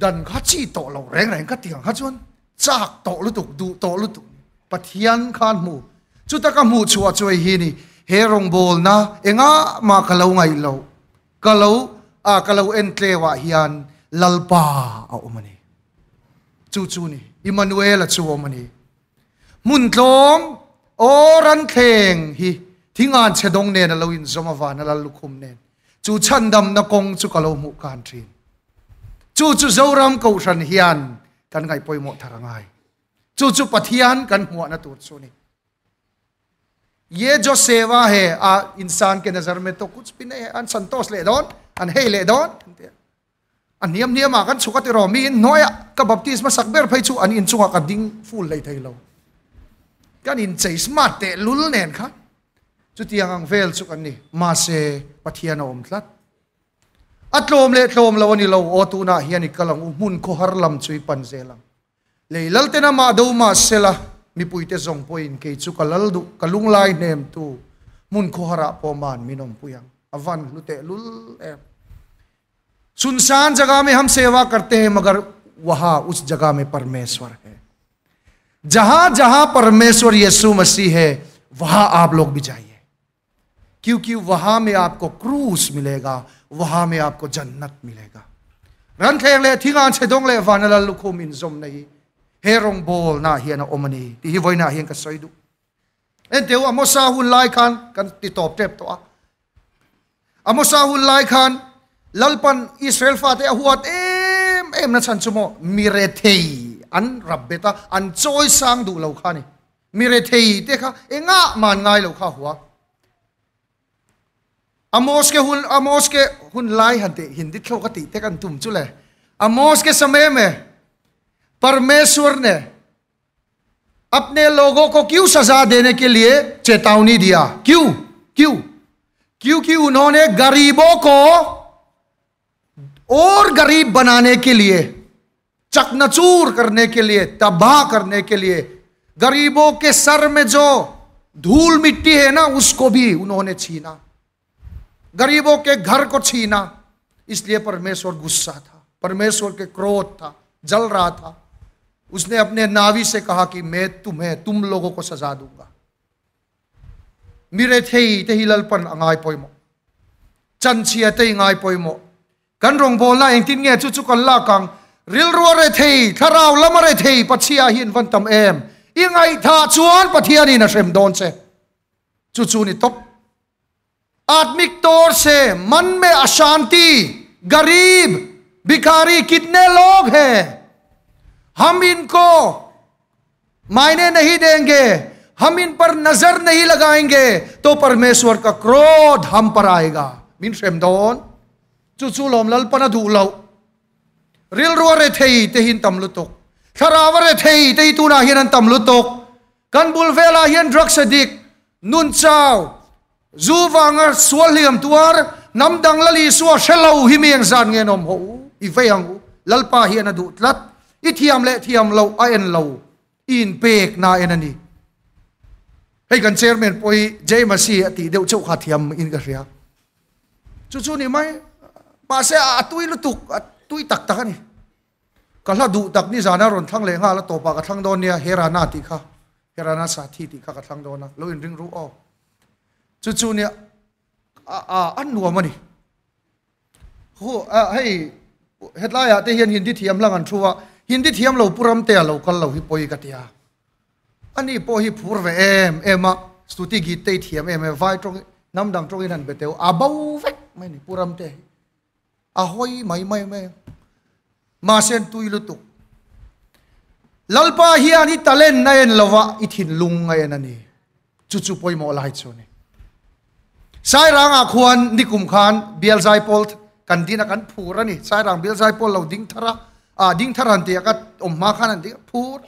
दन खाची तो लो रेंग का तिंग खाचुन चाक तो लुतुक दू तो लुतुक पथियन खान मु चुतका मु छुआ चुई ही नि हे रोंग बोल ना एंगा मा कलो ngai lo कलो kalau entlewa hian lalpa a omani chu ni Emmanuel a chu omani mun tlom oran thleng hi thingan chedong ne na loin zomawa na lalukhum nen chu chandam na kong chu kalo mu kan thin chu zoram ko ran hian kan ngai poimo tharangai chu pathian kan huwa na tur chu ni ये जो सेवा है इंसान के नजर में तो कुछ भी नहीं है अन संतोष ले दोन अन हे ले दोन अन नियम आगन सुकत रोमी नोया का बप्तिस्मा सकबर फैचु अन इन चुका का डिंग फुल ले थैलो kan in chei smart te lul nen kha chu tiang ang vel chu kan ni ma se pathian om tlat atlom le tlom lo ni lo o tu na hian ikalang mun ko harlam chui pan zelang leilal te na ma do ma sela mi puite zong poin ke chu kalal du kalung lai nem tu mun ko hara po man minom puyang avan lute lul em सुनसान जगह में हम सेवा करते हैं मगर वहां उस जगह में परमेश्वर है जहां जहां परमेश्वर यीशु मसीह है वहां आप लोग भी जाइए क्योंकि वहां में आपको क्रूस मिलेगा वहां में आपको जन्नत मिलेगा रन खेले थिंगान छेदोंग ले वानला लुखुम इन जोम नहीं हेरोंग बोल ना हियन ओमनी ति hi voina hian ka soidu en teu amosa hun lai khan kan ti top tep to amosa hun lai khan lalpan Israel fa te huat em na chan chumo mirethei an rabbeta an choi sang du lo khani mirethei te kha enga man ngai lo kha huwa amos ke hun lai han te hindi thlo ka ti te kan tum chu le amos के समय में परमेश्वर ने अपने लोगों को क्यों सजा देने के लिए चेतावनी दिया क्योंकि उन्होंने गरीबों को और गरीब बनाने के लिए चकनाचूर करने के लिए तबाह करने के लिए गरीबों के सर में जो धूल मिट्टी है ना उसको भी उन्होंने छीना गरीबों के घर को छीना इसलिए परमेश्वर गुस्सा था परमेश्वर के क्रोध था जल रहा था उसने अपने नावी से कहा कि मैं तुम लोगों को सजा दूंगा मेरे थे ही ललपन अंगाई पोइमो चंचिया ते अंगाई पोइमो kan rong bola eng tin nge chu chu kan la kang ril ro re thei tharau lam re thei pachia hin van tam em ingai tha chuan pathiani na sem don se chu ni top आत्मिक तौर से मन में अशांति गरीब भिखारी कितने लोग हैं हम इनको मायने नहीं देंगे हम इन पर नजर नहीं लगाएंगे तो परमेश्वर का क्रोध हम पर आएगा मिन सेम दोन चुचु लोम ललपना दु लो रिल रो रे थेई ते हिन तम लुतोक खराव रे थेई ते तुना हिन तम लुतोक kan bulvela hian drugs addict nun chaw zuwanga swaliam tuar namdang lali suwa shelo himiang zan nge nom ho I veyang lalpa hian adu tlat ithiam le thiam lo a en lo in pek na enani hei kan chairman poi jay masi ati deu chau kha thiam in ka ria chu ni mai pa se atui lutuk atui tak tak ni kala du tak ni zana ron thang le nga la to pa ka thang don nia herana ti kha herana sa thi ti kha ka thang don na lo in ring ru o chu ni an nuwa mani ho hei headline te hian hindi thiam lang an thuwa hindi thiam lo puram te lo kal lo hi poi ka tia ani po hi phur ve ema stuti git te thiam em vai trong nam dang trong in an beteu abau vek mai ni puram te ahoi mai ma sen tui lutuk lalpa hi ani talen na en lova ithin lung ngai anani chu poi mo lai chone sai ranga khuan nikum khan bialzai pol kantina kan phura ni sai rang bialzai pol lo ding thara te ka omma khan an ding phur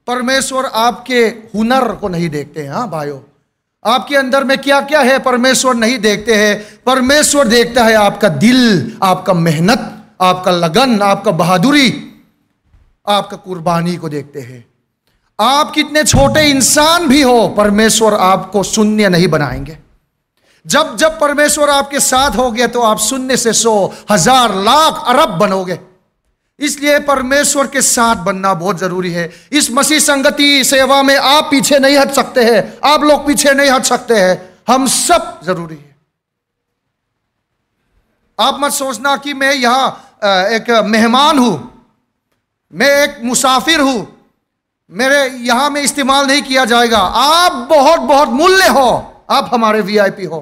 परमेश्वर आपके हुनर को नहीं देखते हैं हाँ भाइयों आपके अंदर में क्या क्या है परमेश्वर नहीं देखते हैं परमेश्वर देखता है आपका दिल आपका मेहनत आपका लगन आपका बहादुरी आपका कुर्बानी को देखते हैं आप कितने छोटे इंसान भी हो परमेश्वर आपको शून्य नहीं बनाएंगे जब परमेश्वर आपके साथ होगे तो आप शून्य से 100 1000 लाख अरब बनोगे इसलिए परमेश्वर के साथ बनना बहुत जरूरी है इस मसीह संगति सेवा में आप पीछे नहीं हट सकते हैं आप लोग पीछे नहीं हट सकते हैं हम सब जरूरी है आप मत सोचना कि मैं यहाँ एक मेहमान हूं, मैं एक मुसाफिर हूं, मेरे यहां में इस्तेमाल नहीं किया जाएगा। आप बहुत बहुत मूल्य हो, आप हमारे वीआईपी हो,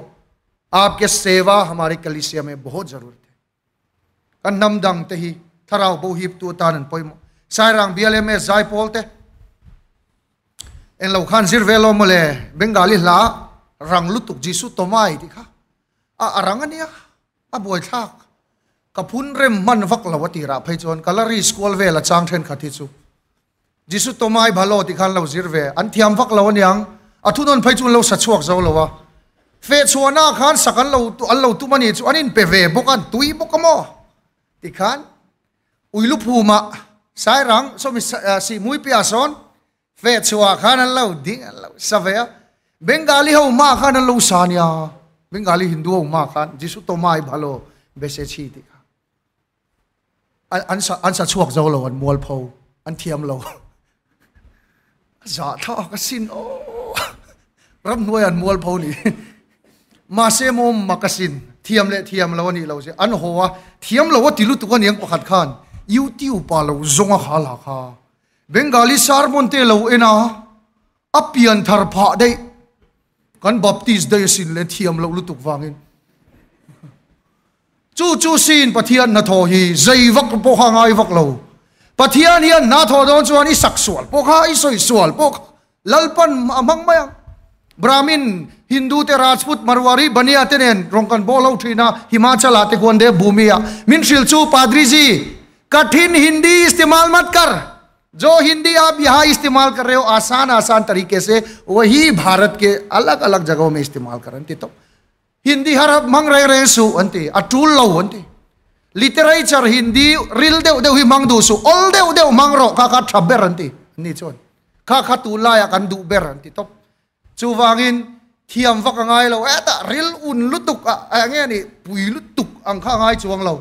आपके सेवा हमारे कलीसिया में बहुत जरूरत है। कन्नम दंग तही थराव बहुहिप तू तानन पोइमो सायरंग बियाले में जाय पोलते इन लौखान जिरवेलो मले बंगाली ला रंग लुतुक जिसु तोमाई दिखा अरंगनिया बोल था कपुन रे मन वक लवती रा फैचोन कलरी स्कूल वेला चांग ठेन खतिचु जिसु तोमाई भलो दिखान लो जिरवे अंथियम वक लवनियांग अथुनोन फैचुन लो सचुक जो लवा फे चुना खान सकन लो तु अल्लो तु मनी चु अनिन पेवे बोकन तुई बोकमो दिखान उइलु फुमा सायरंग सोमि सी मुई पियासोन फे चुआ खान अल्लो दि अल्लो सवेया बंगाली हो मा खान अल्लो सानिया बंगाली हिंदू हो मा खान जिसु तोमाई भलो बेसे छी दिखा अंसा छुक जो लो अन मोल फौ अंथियम लो जा था कसिन ओ रम नोय अन मोल फौ नि मासे मो मकसिन थियम लो नि लो से अन होवा थियम लो तिलु तुक नियंग पखत खान यूट्यूब पा लो जोंगा खाला खा बंगाली सार मोनते लो एना अपियन थर फा दे kan baptis day sin le thiam lo lutuk wangin chu sin pathian na tho hi zai vak po kha ngai vak lo pathian hian na tho don chuan i sak sual po kha i soi sual po lalpan amang mayang brahmin hindu te rajput marwari bania te nen rongkan bolo thina himachal ate gonde bhumia min shil chu padri ji कठिन हिंदी इस्तेमाल मत कर। जो हिंदी आप यहाँ इस्तेमाल कर रहे हो आसान तरीके से वही भारत के अलग अलग जगहों में इस्तेमाल करते। तो हिंदी हर मंग रहे सु अंते अटूल लो अंते लिटरेचर हिंदी रिल दे उदे हुई मंग दूसु ऑल दे उदे मंग रो का ठब्बे रंती निचोन का तुला या कंदू बेरंती। तो चुवांगिन थियम वकांगाई लो एता रिल उन लुतुक आंगे नि पुई लुतुक अंखा ngai chuang lo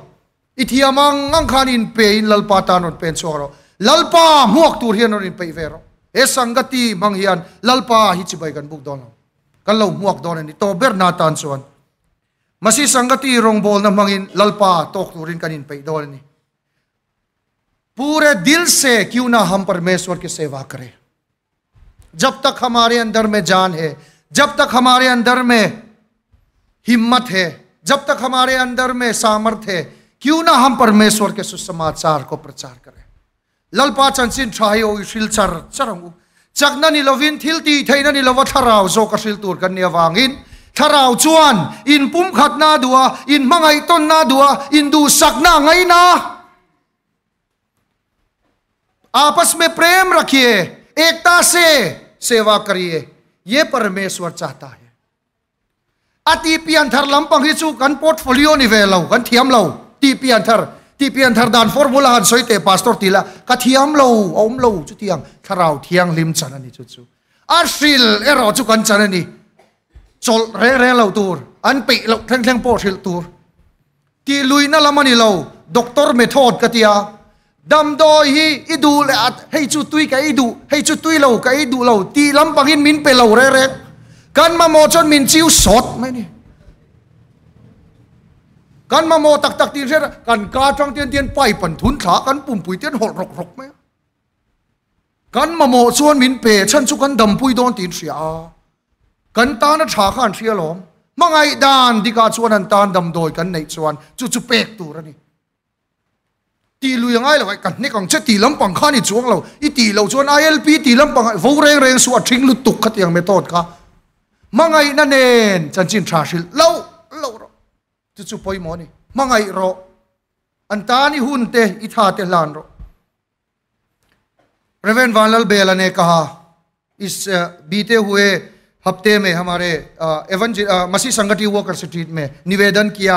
ithiamang angkhanin pe lalpatan on pen soro lalpa muak tur hian on pe vero e sangati mang hian lalpa hi chibai kan buk don kan lo muak don ni to ber na tan chuan masi sangati rong bol na mangin lalpa tok turin kanin pe don ni पूरे दिल से क्यों ना हम परमेश्वर की सेवा करें। जब तक हमारे अंदर में जान है, जब तक हमारे अंदर में हिम्मत है, जब तक हमारे अंदर में सामर्थ्य है, क्यों ना हम परमेश्वर के सुसमाचार को प्रचार करें। ललपा चंसिन छायो शिल चर चरंगु चकना निलोविन थिलती थैना निलोवा थराव जो कसिल तुर कन्या वांगिन थराव चुआन इन पुम खतना दुआ इन मंगाई ton ना दुआ इन दू सकना ngई ना। आपस में प्रेम रखिए, एकता से सेवा करिए, ये परमेश्वर चाहता है। अतिपी अंथर लंपंग हिचु कन पोर्टफोलियो निवेलो कन थियम लो टीपी अंथर दान फॉर्मूला हन सोइते पास्टर तिला कथियम लो ओम लो चुतियंग थराव थियंग लिम चननी चुचु आर्शिल एरो चु कन चननी चोल रे लो तुर अन पे लो थेंग पोर्टिल तुर ती लुइना लमनी लो डॉक्टर मेथड कतिया दम दो ही इदू ले हे चुतुई का इदू हे चुतुई लो का इदू लो ती लंपंगिन मिन पे लो रे kan ma mo chon min chiu sot mai ni kan ma mo tak tin se kan ka chang tien pai pan thun tha kan pum pui tien hol rok mai kan ma mo chon min pe chan chu kan dam pui don tin sia kan ta na tha khan sia lom mangai dan di ka chuan an tan dam doi kan nei chuan chu pek tu ra ni ti lu yang ai lo kan ne kang che ti lam pang kha ni chuang lo I ti lo chuan ILP ti lam pang vo reng su a thing lu tuk khat yang method ka mangai na nen chan chin thashil lo ro chu poi mo ni mangai ro antani hunte itha te lan ro। रेवेरेंड वानल बेला ने कहा इस बीते हुए हफ्ते में हमारे मसीह संगठित worker street में निवेदन किया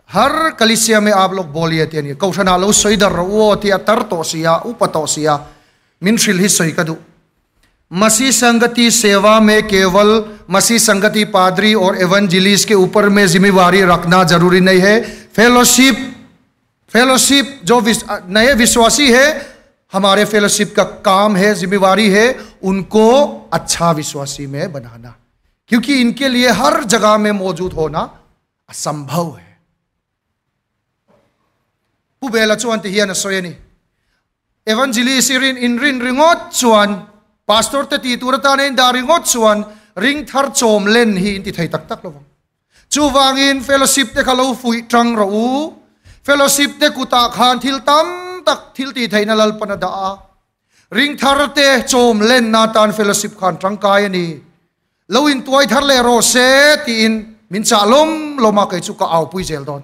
हर कलिसिया में आप लोग बोलिए थे कौशना लो सोइदर वो थिया तर तोसिया उपतोसिया मिनशिल ही सोई कदू मसीह संगति सेवा में केवल मसीह संगति पादरी और एवंजेलिस्ट के ऊपर में जिम्मेवारी रखना जरूरी नहीं है। फेलोशिप जो नए विश्वासी है हमारे फेलोशिप का काम है, जिम्मेवारी है उनको अच्छा विश्वासी में बनाना, क्योंकि इनके लिए हर जगह में मौजूद होना असंभव है। bela chuan te hian a soyani evangelist in rin ringot chuan pastor te ti turata nen da ringot chuan ring thar chom len hi in ti thei tak tak lovang chu wangin fellowship te khalo fui tang ro u fellowship te kuta khan thil tam tak thil ti theina lal pana da ring thar te chom len na tan fellowship khan tang kai ani loin tuai thar le ro se ti in min cha lom loma kai chu ka au pui zel don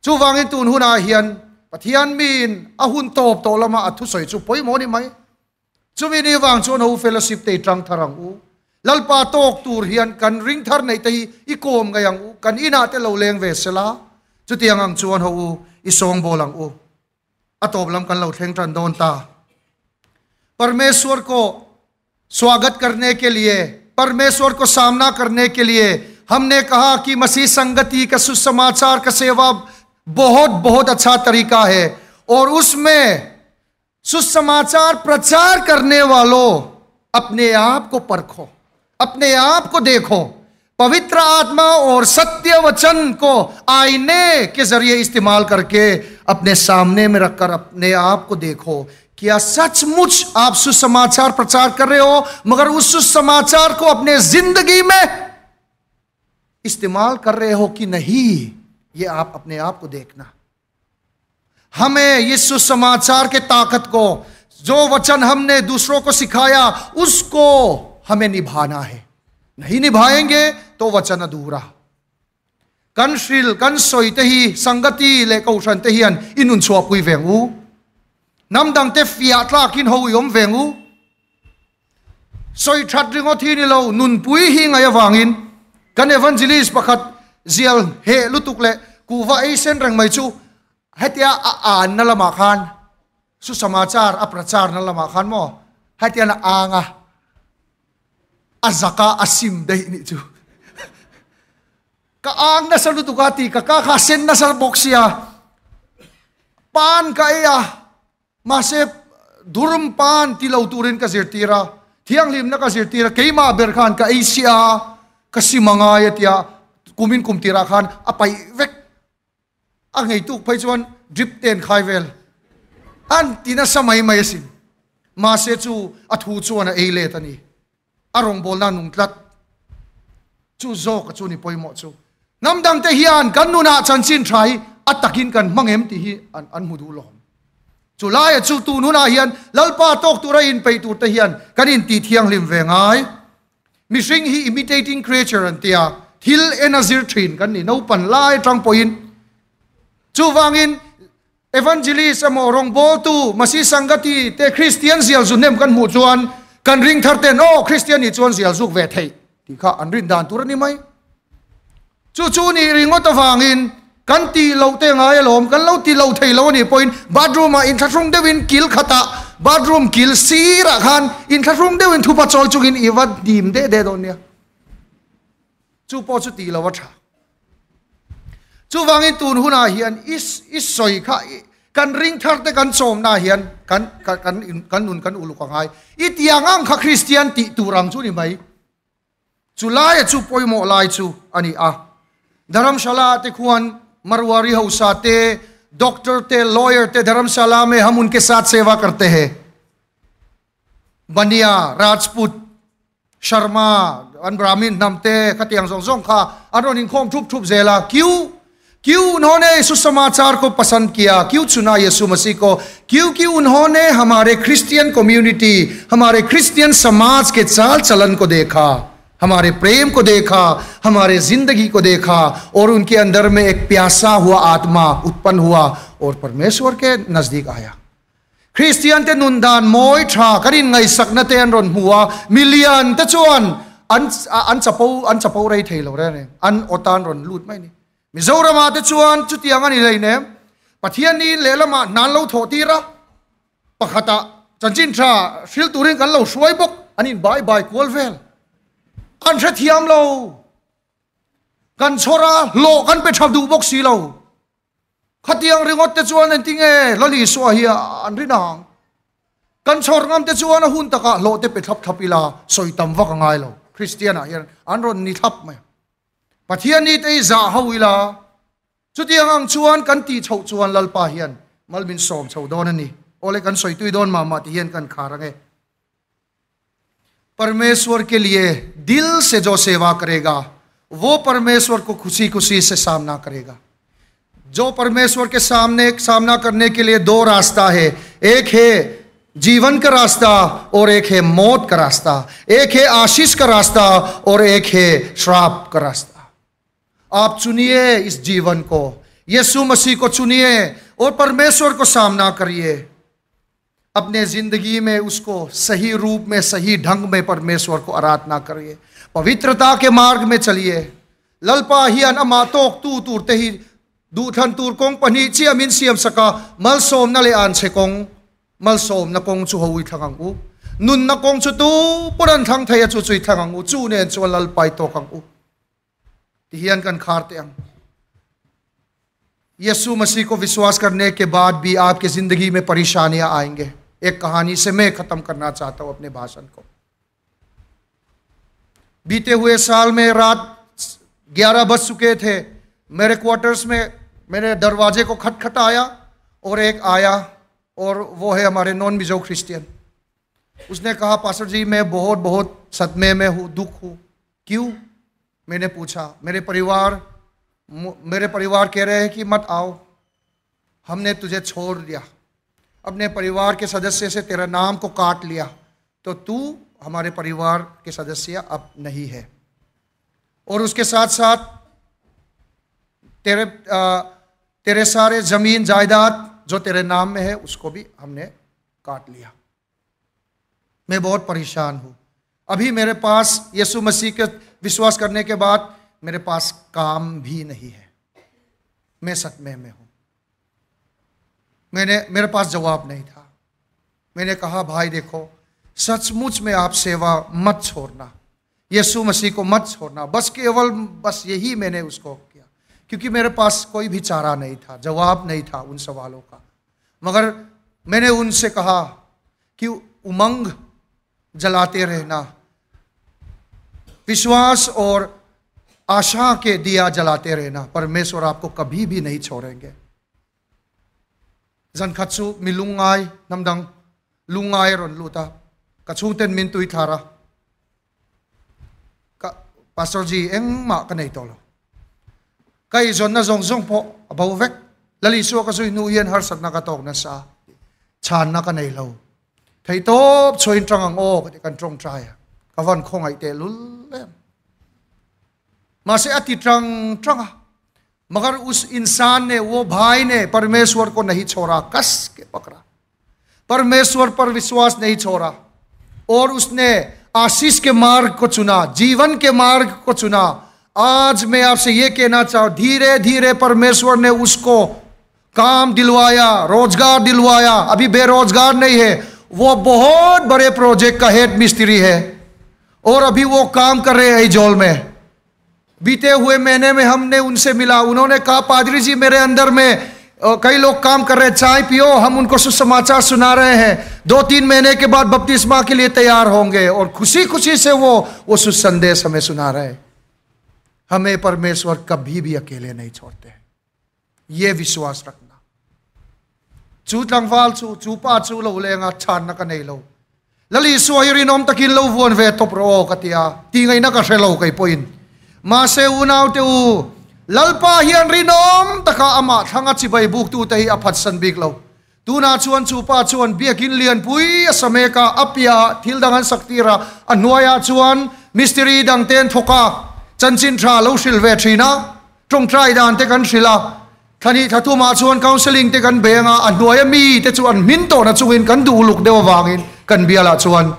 chu wangin tun huna hian pathian min a hun top to lama athu soi chu poi mo ni mai chu mi ni wang chu no fellowship te tang tharang u lalpa tok tur hian kan ring thar nei te i kom ga yang u kan ina te lo leng ve sela chu tiang ang chuan ho u i song bolang u atop lam kan lo thleng tran don ta परमेश्वर को स्वागत करने के लिए परमेश्वर को सामना करने के लिए हमने कहा कि मसीह संगति का सुसमाचार का सेवा बहुत बहुत अच्छा तरीका है और उसमें सुसमाचार प्रचार करने वालों अपने आप को परखो अपने आप को देखो पवित्र आत्मा और सत्य वचन को आईने के जरिए इस्तेमाल करके अपने सामने में रखकर अपने आप को देखो क्या सचमुच आप सुसमाचार प्रचार कर रहे हो मगर उस सुसमाचार को अपने जिंदगी में इस्तेमाल कर रहे हो कि नहीं ये आप अपने आप को देखना हमें इस सुसमाचार के ताकत को जो वचन हमने दूसरों को सिखाया उसको हमें निभाना है नहीं निभाएंगे तो वचन अधूरा कंश्रिल कंसोइते ही संगति ले कौशनते ही इनुन छुआ पुई वेंगू namdang te fiat la kin ho yom vengu soi that ringo thi ni lo nun pui hi ngai awangin kan evangelist pakhat zial he lutuk le kuwa ei sen rang mai chu hatia a an na lama khan su samachar a prachar na lama khan mo hatia na anga azaka asim dei ni chu ka ang na sa lutukati ka ka sen na sa boxia pan ka ya Masih durum pan tilau turin ka zirtira tiang lim na ka zirtira kay ma berkan ka Asia kasi mangayat ya kumin kumtira kan apay vek ang itu pay chuan drip ten khaivel an tinasamay mayasin masih chu athu chuan na ele tani arong bol na nungtlat chu zo ka chu ni poi mo chu namdang te hian kanuna chanchin thai atakin kan mangem ti hi an mudulom Julai chu tu nuna hian lalpa tok tura in pei tu te hian kanin ti thiang lim ve ngai mi sing hi imitating creature an tia thil enazir thin kan ni no pan lai tang point chu wangin evangelist amorong bol tu masi sangati te christian zial zunem kan mu chuan kan ring thar te no christian ni chuan zial zuk ve thei ti kha an rin dan tur ni mai chu ni ringot awangin kan ti lo te ngai lom kan lo ti lo thei lo ni point bathroom in thasung dewin kil khata bathroom kil sira khan in thasung dewin thupa chol chungin iwat dim de don nia chu po chu ti lo wa tha chu wangin tun huna hian is soi kha kan ring thar te kan chom na hian kan nun kan ulu ka ngai itiangang kha christian ti turang chu ni mai chu lai chu poimo lai chu ani a dharamshala te khuan Marwari हौसाते doctor ते lawyer ते धर्मशाला में हम उनके साथ सेवा करते हैं बनिया राजपूत शर्मा ब्राह्मण नमते खतियांग जोंग खा अनोन इनकोम ठुप जेला क्यों उन्होंने सुसमाचार को पसंद किया क्यों चुना यीशु मसीह को क्योंकि उन्होंने हमारे क्रिश्चियन कम्युनिटी हमारे क्रिश्चियन समाज के चाल चलन को देखा हमारे प्रेम को देखा हमारे जिंदगी को देखा और उनके अंदर में एक प्यासा हुआ आत्मा उत्पन्न हुआ और परमेश्वर के नजदीक आया क्रिश्चियन ते नुंदान मोय ठा करिन ngai sakna te an ron huwa million te chuan an chapau rei theilo re ne an otan ron lut mai ni mizorama te chuan chutiang ani leine pathian ni lelama nan lo thotira pakhata chanchin tha sil turin kan lo suai bok anin bye kolvel an se thiam lo kan chora lo kan pe thab du bok si lo khatiang ringot te chuan an tinge lali so hi an rinang kan chor ngam te chuan hun taka lo te pe thap thapila soitam wak ngai lo christiana hian an ron ni thap mai pathian ni te za hawila chuti ang chuan kan ti chho chuan lalpa hian malmin som chho don ani ole kan soi tui don ma ti hian kan kharange परमेश्वर के लिए दिल से जो सेवा करेगा वो परमेश्वर को खुशी खुशी से सामना करेगा। जो परमेश्वर के सामने सामना करने के लिए दो रास्ता है, एक है जीवन का रास्ता और एक है मौत का रास्ता, एक है आशीष का रास्ता और एक है श्राप का रास्ता। आप चुनिए इस जीवन को, यीशु मसीह को चुनिए और परमेश्वर को सामना करिए। अपने जिंदगी में उसको सही रूप में सही ढंग में परमेश्वर को आराधना करिए, पवित्रता के मार्ग में चलिए। ललपा हियन अमा तोक तू तुरते ही दूथन तुर कोंग पनी चिया मिन सियम सका मल सोम न ले आन से कोंग मल सोम न कोंग चु होई थंगंगु नुन न कोंग चु तू पुरन थंग थया चु चुई थंगंगु चु ने चु ललपाई तो कंगु हियन कन खारते अंग। यीशु मसीह को विश्वास करने के बाद भी आपकी जिंदगी में परेशानियां आएंगे। एक कहानी से मैं खत्म करना चाहता हूं अपने भाषण को। बीते हुए साल में रात 11 बज चुके थे, मेरे क्वार्टर्स में मेरे दरवाजे को खटखटाया और एक आया और वो है हमारे नॉन मिजो क्रिश्चियन। उसने कहा पास्टर जी मैं बहुत बहुत सदमे में हूँ, दुख हूँ। क्यों? मैंने पूछा। मेरे परिवार कह रहे हैं कि मत आओ, हमने तुझे छोड़ दिया, अपने परिवार के सदस्य से तेरा नाम को काट लिया, तो तू हमारे परिवार के सदस्य अब नहीं है और उसके साथ साथ तेरे सारे जमीन जायदाद जो तेरे नाम में है उसको भी हमने काट लिया। मैं बहुत परेशान हूँ। अभी मेरे पास यीशु मसीह के विश्वास करने के बाद मेरे पास काम भी नहीं है, मैं सदमे में हूँ। मेरे पास जवाब नहीं था। मैंने कहा भाई देखो, सचमुच में आप सेवा मत छोड़ना, यीशु मसीह को मत छोड़ना। बस यही मैंने उसको किया, क्योंकि मेरे पास कोई भी चारा नहीं था, जवाब नहीं था उन सवालों का। मगर मैंने उनसे कहा कि उमंग जलाते रहना, विश्वास और आशा के दिया जलाते रहना, परमेश्वर आपको कभी भी नहीं छोड़ेंगे। जन खत्सु मिलुंगाई नमदंग लुंगाई रोन लुता कछुतेन मिनतुई थारा पास्टर जी एंग मा कनै तोलो कई जोन ना जोंग जोंग पो अबौवेक लली सो कसु नुयन हर सतना का तोक ना सा छान ना कनै लो थै तोप छोइन ट्रंग ओ कति kan trong trai kawan khongai te lul मासे अति ट्रंग मगर उस इंसान ने, वो भाई ने परमेश्वर को नहीं छोड़ा, कस के पकड़ा, परमेश्वर पर विश्वास नहीं छोड़ा और उसने आशीष के मार्ग को चुना, जीवन के मार्ग को चुना। आज मैं आपसे ये कहना चाहूं, धीरे धीरे परमेश्वर ने उसको काम दिलवाया, रोजगार दिलवाया। अभी बेरोजगार नहीं है, वो बहुत बड़े प्रोजेक्ट का हेड मिस्त्री है और अभी वो काम कर रहे हैं ऐजोल में। बीते हुए महीने में हमने उनसे मिला, उन्होंने कहा पादरी जी मेरे अंदर में कई लोग काम कर रहे हैं, चाय पियो, हम उनको सुसमाचार सुना रहे हैं, 2-3 महीने के बाद बपतिस्मा के लिए तैयार होंगे। और खुशी खुशी से वो सुसंदेश हमें सुना रहे। हमें परमेश्वर कभी भी अकेले नहीं छोड़ते, ये विश्वास रखना। चूतंगवाल चूपा चू लो लेगा छान का नहीं लो लली सोयरी नोम तकिन लो वन वे तो प्रो कतिया तींगई ना कसे लो कई पोइन मासे उनाव ते उ ललपा हियन रिनोम तका अमा थंगा चिबै बुक तू तही अफत सन बिक लो तू ना चुन चुपा चुन बियकिन लियन पुई असमे का अपिया थिल दंगन शक्तिरा अनोया चुन मिस्त्री दंगतेन थोका चनचिन थ्रा लो सिलवे थ्रीना ट्रोंग ट्राई दान ते कन सिला थनी थतु मा चुन काउंसलिंग ते कन बेंगा अनोया मी ते चुन मिनतो ना चुइन कन दु लुक देव वांगिन कन बियाला चुन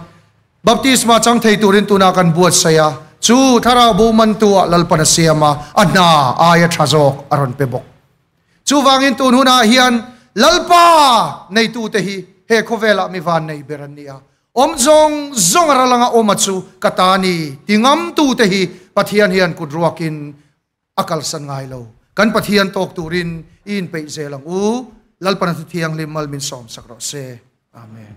बप्तिस्मा चंग थै तुरिन तुना कन बुat saya chu thara bu man tu lalpana siama ana aya thazok aron pebok chu wangin tu huna hian lalpa nei tu te hi he khovela mi van nei berania om zong ralanga omachu katani tingam tu te hi pathian hian kudruakin akal san ngai lo kan pathian tok turin in pe zelang u lalpana thiang limal min som sakro se amen.